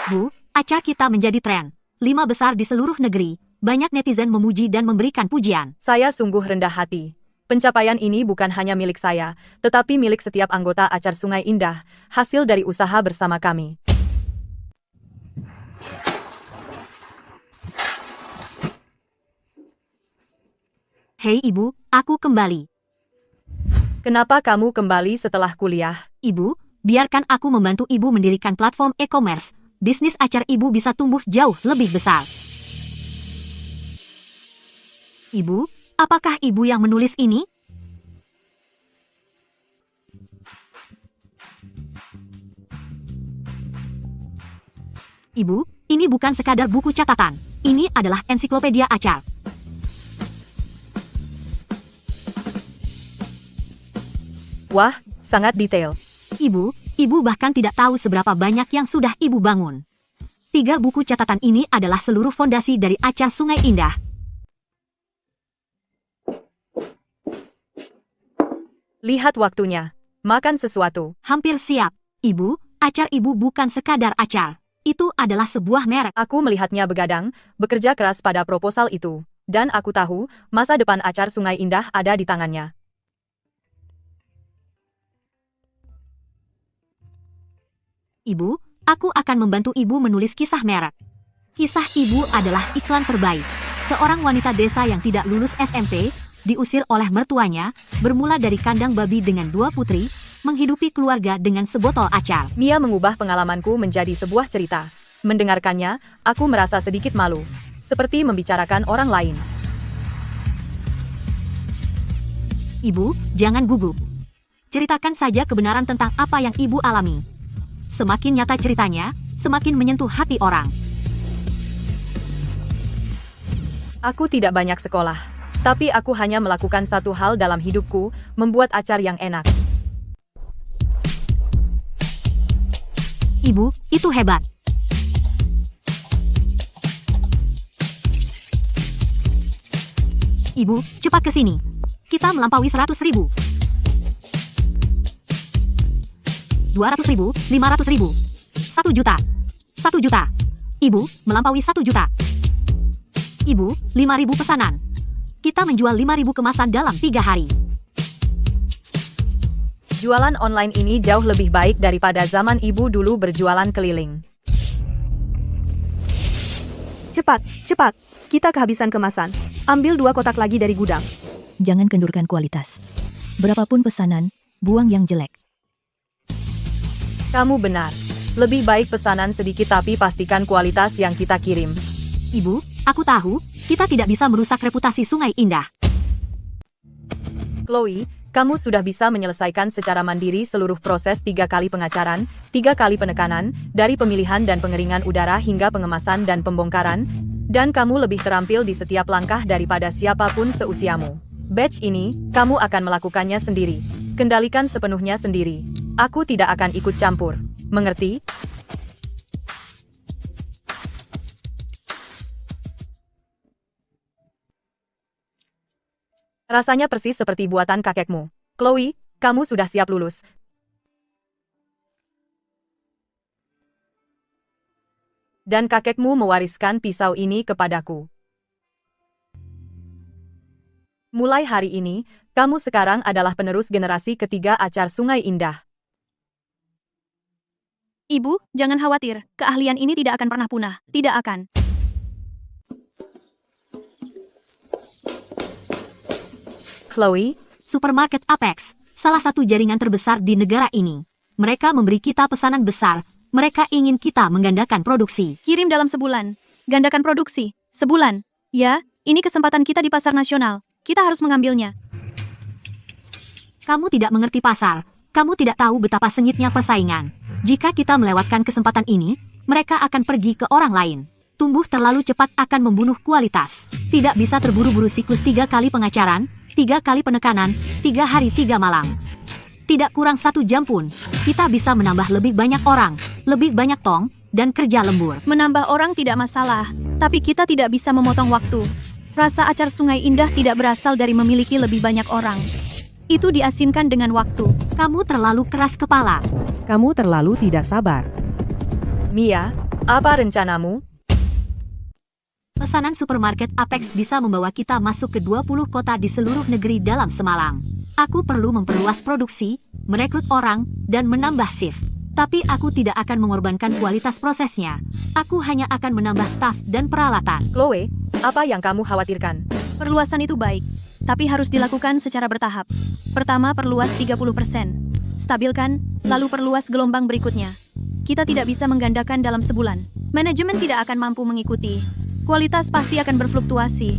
Bu, acar kita menjadi tren. 5 besar di seluruh negeri. Banyak netizen memuji dan memberikan pujian. Saya sungguh rendah hati. Pencapaian ini bukan hanya milik saya, tetapi milik setiap anggota Acar Sungai Indah, hasil dari usaha bersama kami. Hei ibu, aku kembali. Kenapa kamu kembali setelah kuliah? Ibu, biarkan aku membantu ibu mendirikan platform e-commerce. Bisnis acar ibu bisa tumbuh jauh lebih besar. Ibu, apakah ibu yang menulis ini? Ibu, ini bukan sekadar buku catatan. Ini adalah ensiklopedia acar. Wah, sangat detail. Ibu bahkan tidak tahu seberapa banyak yang sudah ibu bangun. 3 buku catatan ini adalah seluruh fondasi dari Acar Sungai Indah. Lihat waktunya. Makan sesuatu. Hampir siap. Ibu, acar ibu bukan sekadar acar. Itu adalah sebuah merek. Aku melihatnya begadang, bekerja keras pada proposal itu. Dan aku tahu, masa depan Acar Sungai Indah ada di tangannya. Ibu, aku akan membantu ibu menulis kisah merek. Kisah ibu adalah iklan terbaik. Seorang wanita desa yang tidak lulus SMP, diusir oleh mertuanya, bermula dari kandang babi dengan 2 putri, menghidupi keluarga dengan sebotol acar. Mia mengubah pengalamanku menjadi sebuah cerita. Mendengarkannya, aku merasa sedikit malu. Seperti membicarakan orang lain. Ibu, jangan gugup. Ceritakan saja kebenaran tentang apa yang ibu alami. Semakin nyata ceritanya, semakin menyentuh hati orang. Aku tidak banyak sekolah. Tapi aku hanya melakukan satu hal dalam hidupku, membuat acar yang enak. Ibu, itu hebat. Ibu, cepat ke sini. Kita melampaui 100.000. 200.000, 500.000. 1 juta. 1 juta. Ibu, melampaui 1 juta. Ibu, 5.000 pesanan. Kita menjual 5.000 kemasan dalam 3 hari. Jualan online ini jauh lebih baik daripada zaman ibu dulu berjualan keliling. Cepat, cepat. Kita kehabisan kemasan. Ambil 2 kotak lagi dari gudang. Jangan kendurkan kualitas. Berapapun pesanan, buang yang jelek. Kamu benar. Lebih baik pesanan sedikit tapi pastikan kualitas yang kita kirim. Ibu, aku tahu, kita tidak bisa merusak reputasi Sungai Indah. Chloe, kamu sudah bisa menyelesaikan secara mandiri seluruh proses 3 kali pengacaran, 3 kali penekanan, dari pemilihan dan pengeringan udara hingga pengemasan dan pembongkaran, dan kamu lebih terampil di setiap langkah daripada siapapun seusiamu. Batch ini, kamu akan melakukannya sendiri. Kendalikan sepenuhnya sendiri. Aku tidak akan ikut campur. Mengerti? Rasanya persis seperti buatan kakekmu. Chloe, kamu sudah siap lulus. Dan kakekmu mewariskan pisau ini kepadaku. Mulai hari ini, kamu sekarang adalah penerus generasi ketiga acar Sungai Indah. Ibu, jangan khawatir. Keahlian ini tidak akan pernah punah. Tidak akan. Chloe, Supermarket Apex, salah satu jaringan terbesar di negara ini. Mereka memberi kita pesanan besar. Mereka ingin kita menggandakan produksi. Kirim dalam sebulan. Gandakan produksi. Sebulan. Ya, ini kesempatan kita di pasar nasional. Kita harus mengambilnya. Kamu tidak mengerti pasar. Kamu tidak tahu betapa sengitnya persaingan. Jika kita melewatkan kesempatan ini, mereka akan pergi ke orang lain. Tumbuh terlalu cepat akan membunuh kualitas. Tidak bisa terburu-buru siklus 3 kali pengacaran, 3 kali penekanan, 3 hari 3 malam. Tidak kurang 1 jam pun, kita bisa menambah lebih banyak orang, lebih banyak tong, dan kerja lembur. Menambah orang tidak masalah, tapi kita tidak bisa memotong waktu. Rasa acar Sungai Indah tidak berasal dari memiliki lebih banyak orang. Itu diasinkan dengan waktu. Kamu terlalu keras kepala. Kamu terlalu tidak sabar. Mia, apa rencanamu? Pesanan supermarket Apex bisa membawa kita masuk ke 20 kota di seluruh negeri dalam semalam. Aku perlu memperluas produksi, merekrut orang, dan menambah shift. Tapi aku tidak akan mengorbankan kualitas prosesnya. Aku hanya akan menambah staf dan peralatan. Chloe, apa yang kamu khawatirkan? Perluasan itu baik, tapi harus dilakukan secara bertahap. Pertama, perluas 30%. Stabilkan, lalu perluas gelombang berikutnya. Kita tidak bisa menggandakan dalam sebulan. Manajemen tidak akan mampu mengikuti. Kualitas pasti akan berfluktuasi.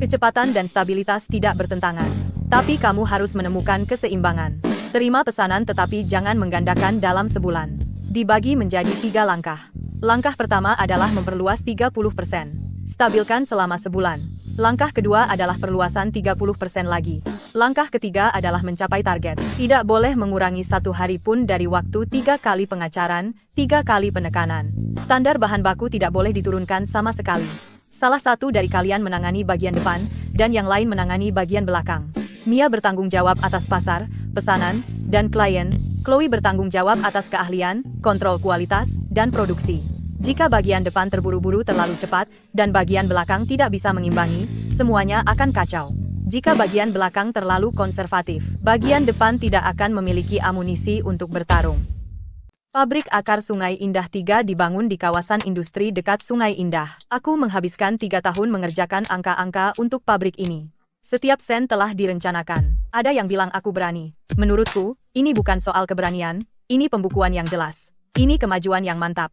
Kecepatan dan stabilitas tidak bertentangan. Tapi kamu harus menemukan keseimbangan. Terima pesanan tetapi jangan menggandakan dalam sebulan. Dibagi menjadi 3 langkah. Langkah pertama adalah memperluas 30%. Stabilkan selama sebulan. Langkah kedua adalah perluasan 30% lagi. Langkah ketiga adalah mencapai target. Tidak boleh mengurangi 1 hari pun dari waktu 3 kali pengacaran, 3 kali penekanan. Standar bahan baku tidak boleh diturunkan sama sekali. Salah satu dari kalian menangani bagian depan, dan yang lain menangani bagian belakang. Mia bertanggung jawab atas pasar, pesanan, dan klien. Chloe bertanggung jawab atas keahlian, kontrol kualitas, dan produksi. Jika bagian depan terburu-buru terlalu cepat, dan bagian belakang tidak bisa mengimbangi, semuanya akan kacau. Jika bagian belakang terlalu konservatif, bagian depan tidak akan memiliki amunisi untuk bertarung. Pabrik akar Sungai Indah 3 dibangun di kawasan industri dekat Sungai Indah. Aku menghabiskan 3 tahun mengerjakan angka-angka untuk pabrik ini. Setiap sen telah direncanakan. Ada yang bilang aku berani. Menurutku, ini bukan soal keberanian, ini pembukuan yang jelas. Ini kemajuan yang mantap.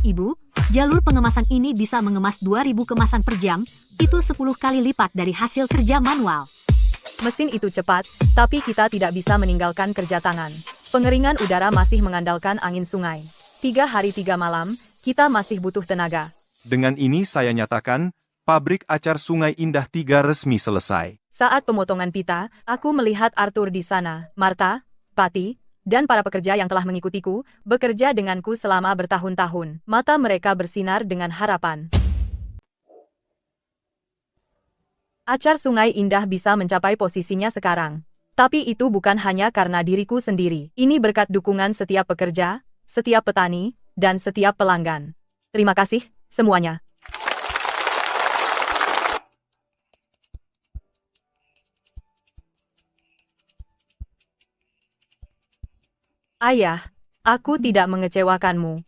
Ibu, jalur pengemasan ini bisa mengemas 2.000 kemasan per jam, itu 10 kali lipat dari hasil kerja manual. Mesin itu cepat, tapi kita tidak bisa meninggalkan kerja tangan. Pengeringan udara masih mengandalkan angin sungai. 3 hari 3 malam, kita masih butuh tenaga. Dengan ini saya nyatakan, Pabrik acar Sungai Indah 3 resmi selesai. Saat pemotongan pita, aku melihat Arthur di sana, Martha, Patty, dan para pekerja yang telah mengikutiku, bekerja denganku selama bertahun-tahun. Mata mereka bersinar dengan harapan. Acar Sungai Indah bisa mencapai posisinya sekarang. Tapi itu bukan hanya karena diriku sendiri. Ini berkat dukungan setiap pekerja, setiap petani, dan setiap pelanggan. Terima kasih, semuanya. Ayah, aku tidak mengecewakanmu.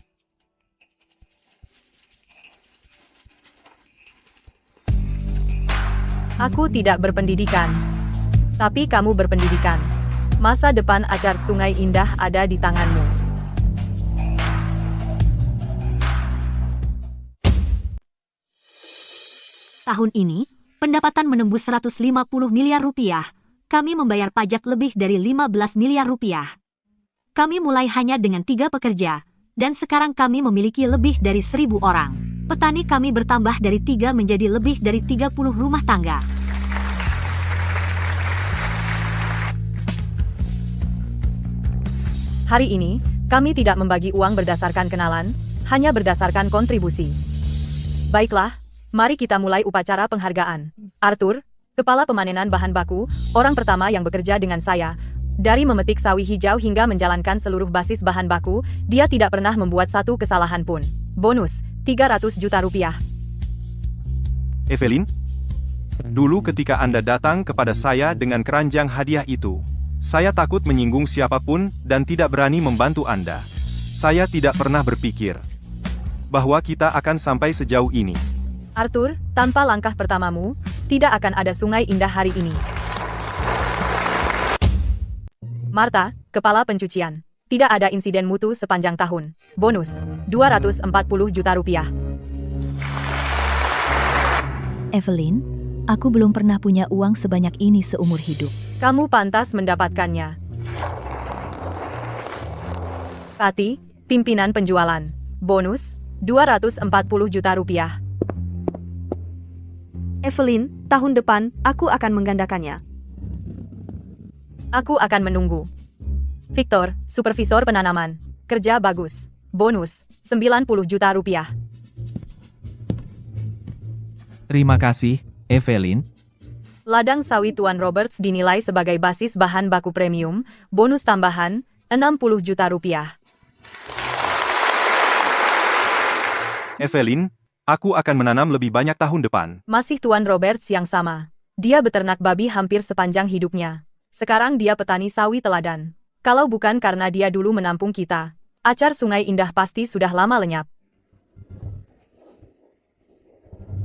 Aku tidak berpendidikan. Tapi kamu berpendidikan. Masa depan acar Sungai Indah ada di tanganmu. Tahun ini, pendapatan menembus 150 miliar rupiah. Kami membayar pajak lebih dari 15 miliar rupiah. Kami mulai hanya dengan 3 pekerja, dan sekarang kami memiliki lebih dari 1.000 orang. Petani kami bertambah dari 3 menjadi lebih dari 30 rumah tangga. Hari ini, kami tidak membagi uang berdasarkan kenalan, hanya berdasarkan kontribusi. Baiklah, mari kita mulai upacara penghargaan. Arthur, kepala pemanenan bahan baku, orang pertama yang bekerja dengan saya. Dari memetik sawi hijau hingga menjalankan seluruh basis bahan baku, dia tidak pernah membuat satu kesalahan pun. Bonus, 300 juta rupiah. Evelyn, dulu ketika Anda datang kepada saya dengan keranjang hadiah itu, saya takut menyinggung siapapun dan tidak berani membantu Anda. Saya tidak pernah berpikir bahwa kita akan sampai sejauh ini. Arthur, tanpa langkah pertamamu, tidak akan ada Sungai Indah hari ini. Martha, kepala pencucian. Tidak ada insiden mutu sepanjang tahun. Bonus, 240 juta rupiah. Evelyn, aku belum pernah punya uang sebanyak ini seumur hidup. Kamu pantas mendapatkannya. Patty, pimpinan penjualan. Bonus, 240 juta rupiah. Evelyn, tahun depan, aku akan menggandakannya. Aku akan menunggu. Victor, supervisor penanaman. Kerja bagus. Bonus, 90 juta rupiah. Terima kasih, Evelyn. Ladang sawit Tuan Roberts dinilai sebagai basis bahan baku premium, bonus tambahan, 60 juta rupiah. Evelyn, aku akan menanam lebih banyak tahun depan. Masih Tuan Roberts yang sama. Dia beternak babi hampir sepanjang hidupnya. Sekarang dia petani sawi teladan. Kalau bukan karena dia dulu menampung kita, acar Sungai Indah pasti sudah lama lenyap.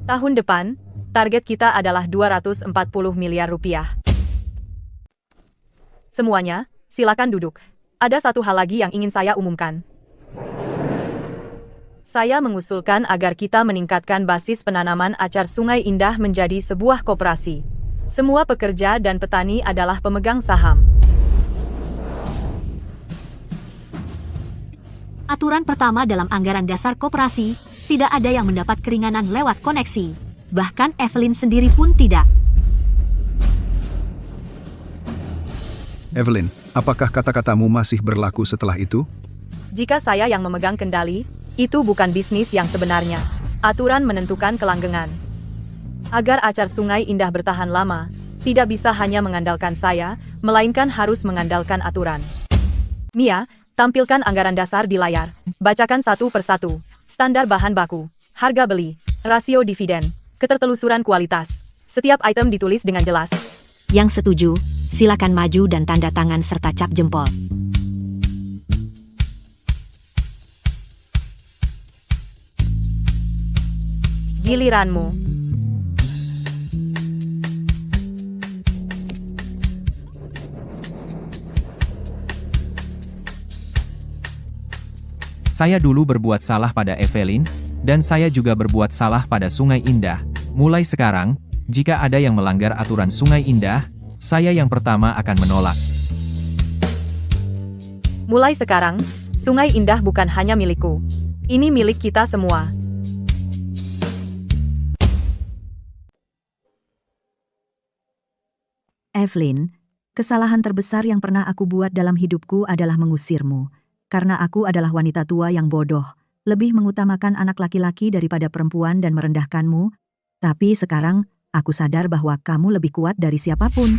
Tahun depan, target kita adalah 240 miliar rupiah. Semuanya, silakan duduk. Ada satu hal lagi yang ingin saya umumkan. Saya mengusulkan agar kita meningkatkan basis penanaman acar Sungai Indah menjadi sebuah koperasi. Semua pekerja dan petani adalah pemegang saham. Aturan pertama dalam anggaran dasar koperasi, tidak ada yang mendapat keringanan lewat koneksi. Bahkan Evelyn sendiri pun tidak. Evelyn, apakah kata-katamu masih berlaku setelah itu? Jika saya yang memegang kendali, itu bukan bisnis yang sebenarnya. Aturan menentukan kelanggengan. Agar acar Sungai Indah bertahan lama, tidak bisa hanya mengandalkan saya, melainkan harus mengandalkan aturan. Mia, tampilkan anggaran dasar di layar. Bacakan satu persatu. Standar bahan baku, harga beli, rasio dividen, ketertelusuran kualitas. Setiap item ditulis dengan jelas. Yang setuju, silakan maju dan tanda tangan serta cap jempol. Giliranmu. Saya dulu berbuat salah pada Evelyn, dan saya juga berbuat salah pada Sungai Indah. Mulai sekarang, jika ada yang melanggar aturan Sungai Indah, saya yang pertama akan menolak. Mulai sekarang, Sungai Indah bukan hanya milikku. Ini milik kita semua. Evelyn, kesalahan terbesar yang pernah aku buat dalam hidupku adalah mengusirmu. Karena aku adalah wanita tua yang bodoh, lebih mengutamakan anak laki-laki daripada perempuan dan merendahkanmu. Tapi sekarang, aku sadar bahwa kamu lebih kuat dari siapapun.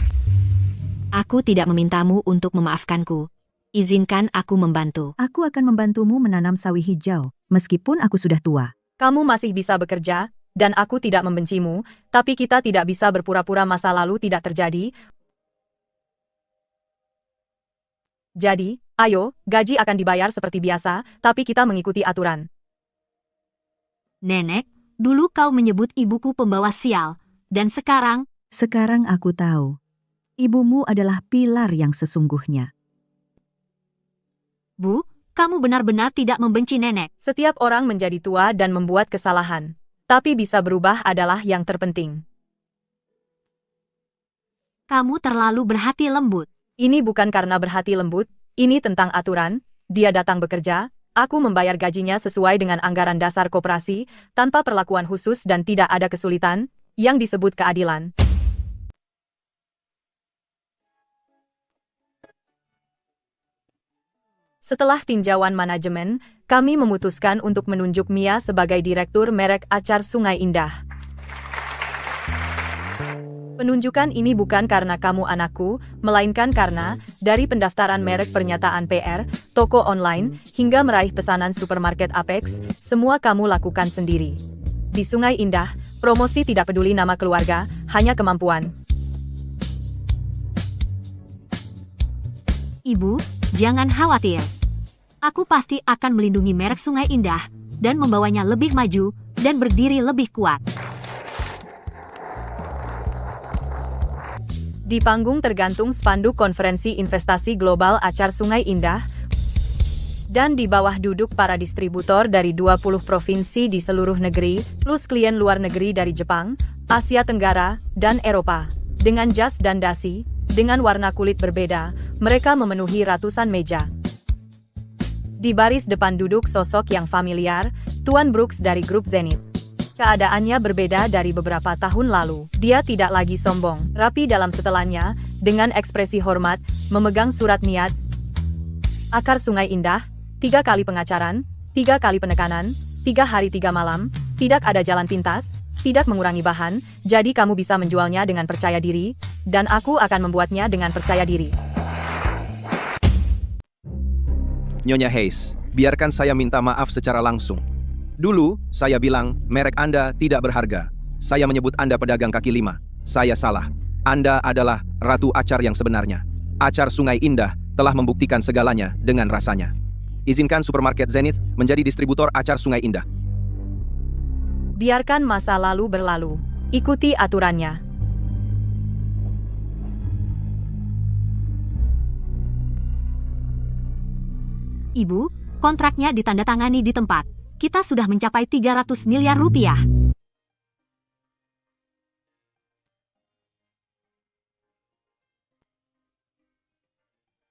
Aku tidak memintamu untuk memaafkanku. Izinkan aku membantu. Aku akan membantumu menanam sawi hijau, meskipun aku sudah tua. Kamu masih bisa bekerja, dan aku tidak membencimu, tapi kita tidak bisa berpura-pura masa lalu tidak terjadi. Jadi, ayo, gaji akan dibayar seperti biasa, tapi kita mengikuti aturan. Nenek, dulu kau menyebut ibuku pembawa sial, dan sekarang... Sekarang aku tahu. Ibumu adalah pilar yang sesungguhnya. Bu, kamu benar-benar tidak membenci nenek. Setiap orang menjadi tua dan membuat kesalahan. Tapi bisa berubah adalah yang terpenting. Kamu terlalu berhati lembut. Ini bukan karena berhati lembut, ini tentang aturan. Dia datang bekerja, aku membayar gajinya sesuai dengan anggaran dasar koperasi, tanpa perlakuan khusus dan tidak ada kesulitan, yang disebut keadilan. Setelah tinjauan manajemen, kami memutuskan untuk menunjuk Mia sebagai direktur merek Acar Sungai Indah. Penunjukan ini bukan karena kamu anakku, melainkan karena, dari pendaftaran merek pernyataan PR, toko online, hingga meraih pesanan supermarket Apex, semua kamu lakukan sendiri. Di Sungai Indah, promosi tidak peduli nama keluarga, hanya kemampuan. Ibu, jangan khawatir. Aku pasti akan melindungi merek Sungai Indah, dan membawanya lebih maju, dan berdiri lebih kuat. Di panggung tergantung spanduk konferensi investasi global Acar Sungai Indah, dan di bawah duduk para distributor dari 20 provinsi di seluruh negeri, plus klien luar negeri dari Jepang, Asia Tenggara, dan Eropa. Dengan jas dan dasi, dengan warna kulit berbeda, mereka memenuhi ratusan meja. Di baris depan duduk sosok yang familiar, Tuan Brooks dari grup Zenith. Keadaannya berbeda dari beberapa tahun lalu. Dia tidak lagi sombong, rapi dalam setelannya, dengan ekspresi hormat, memegang surat niat. Akar Sungai Indah, 3 kali pengacaran, 3 kali penekanan, 3 hari 3 malam, tidak ada jalan pintas, tidak mengurangi bahan, jadi kamu bisa menjualnya dengan percaya diri, dan aku akan membuatnya dengan percaya diri. Nyonya Hayes, biarkan saya minta maaf secara langsung. Dulu, saya bilang, merek Anda tidak berharga. Saya menyebut Anda pedagang kaki lima. Saya salah. Anda adalah Ratu Acar yang sebenarnya. Acar Sungai Indah telah membuktikan segalanya dengan rasanya. Izinkan supermarket Zenith menjadi distributor Acar Sungai Indah. Biarkan masa lalu berlalu. Ikuti aturannya. Ibu, kontraknya ditandatangani di tempat. Kita sudah mencapai 300 miliar rupiah.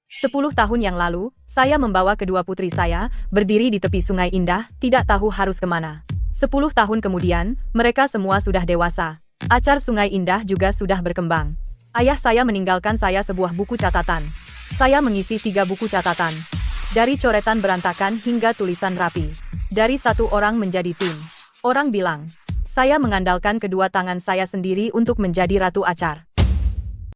Sepuluh tahun yang lalu, saya membawa kedua putri saya, berdiri di tepi Sungai Indah, tidak tahu harus kemana. 10 tahun kemudian, mereka semua sudah dewasa. Acar Sungai Indah juga sudah berkembang. Ayah saya meninggalkan saya sebuah buku catatan. Saya mengisi 3 buku catatan. Dari coretan berantakan hingga tulisan rapi. Dari satu orang menjadi tim. Orang bilang, saya mengandalkan kedua tangan saya sendiri untuk menjadi Ratu Acar.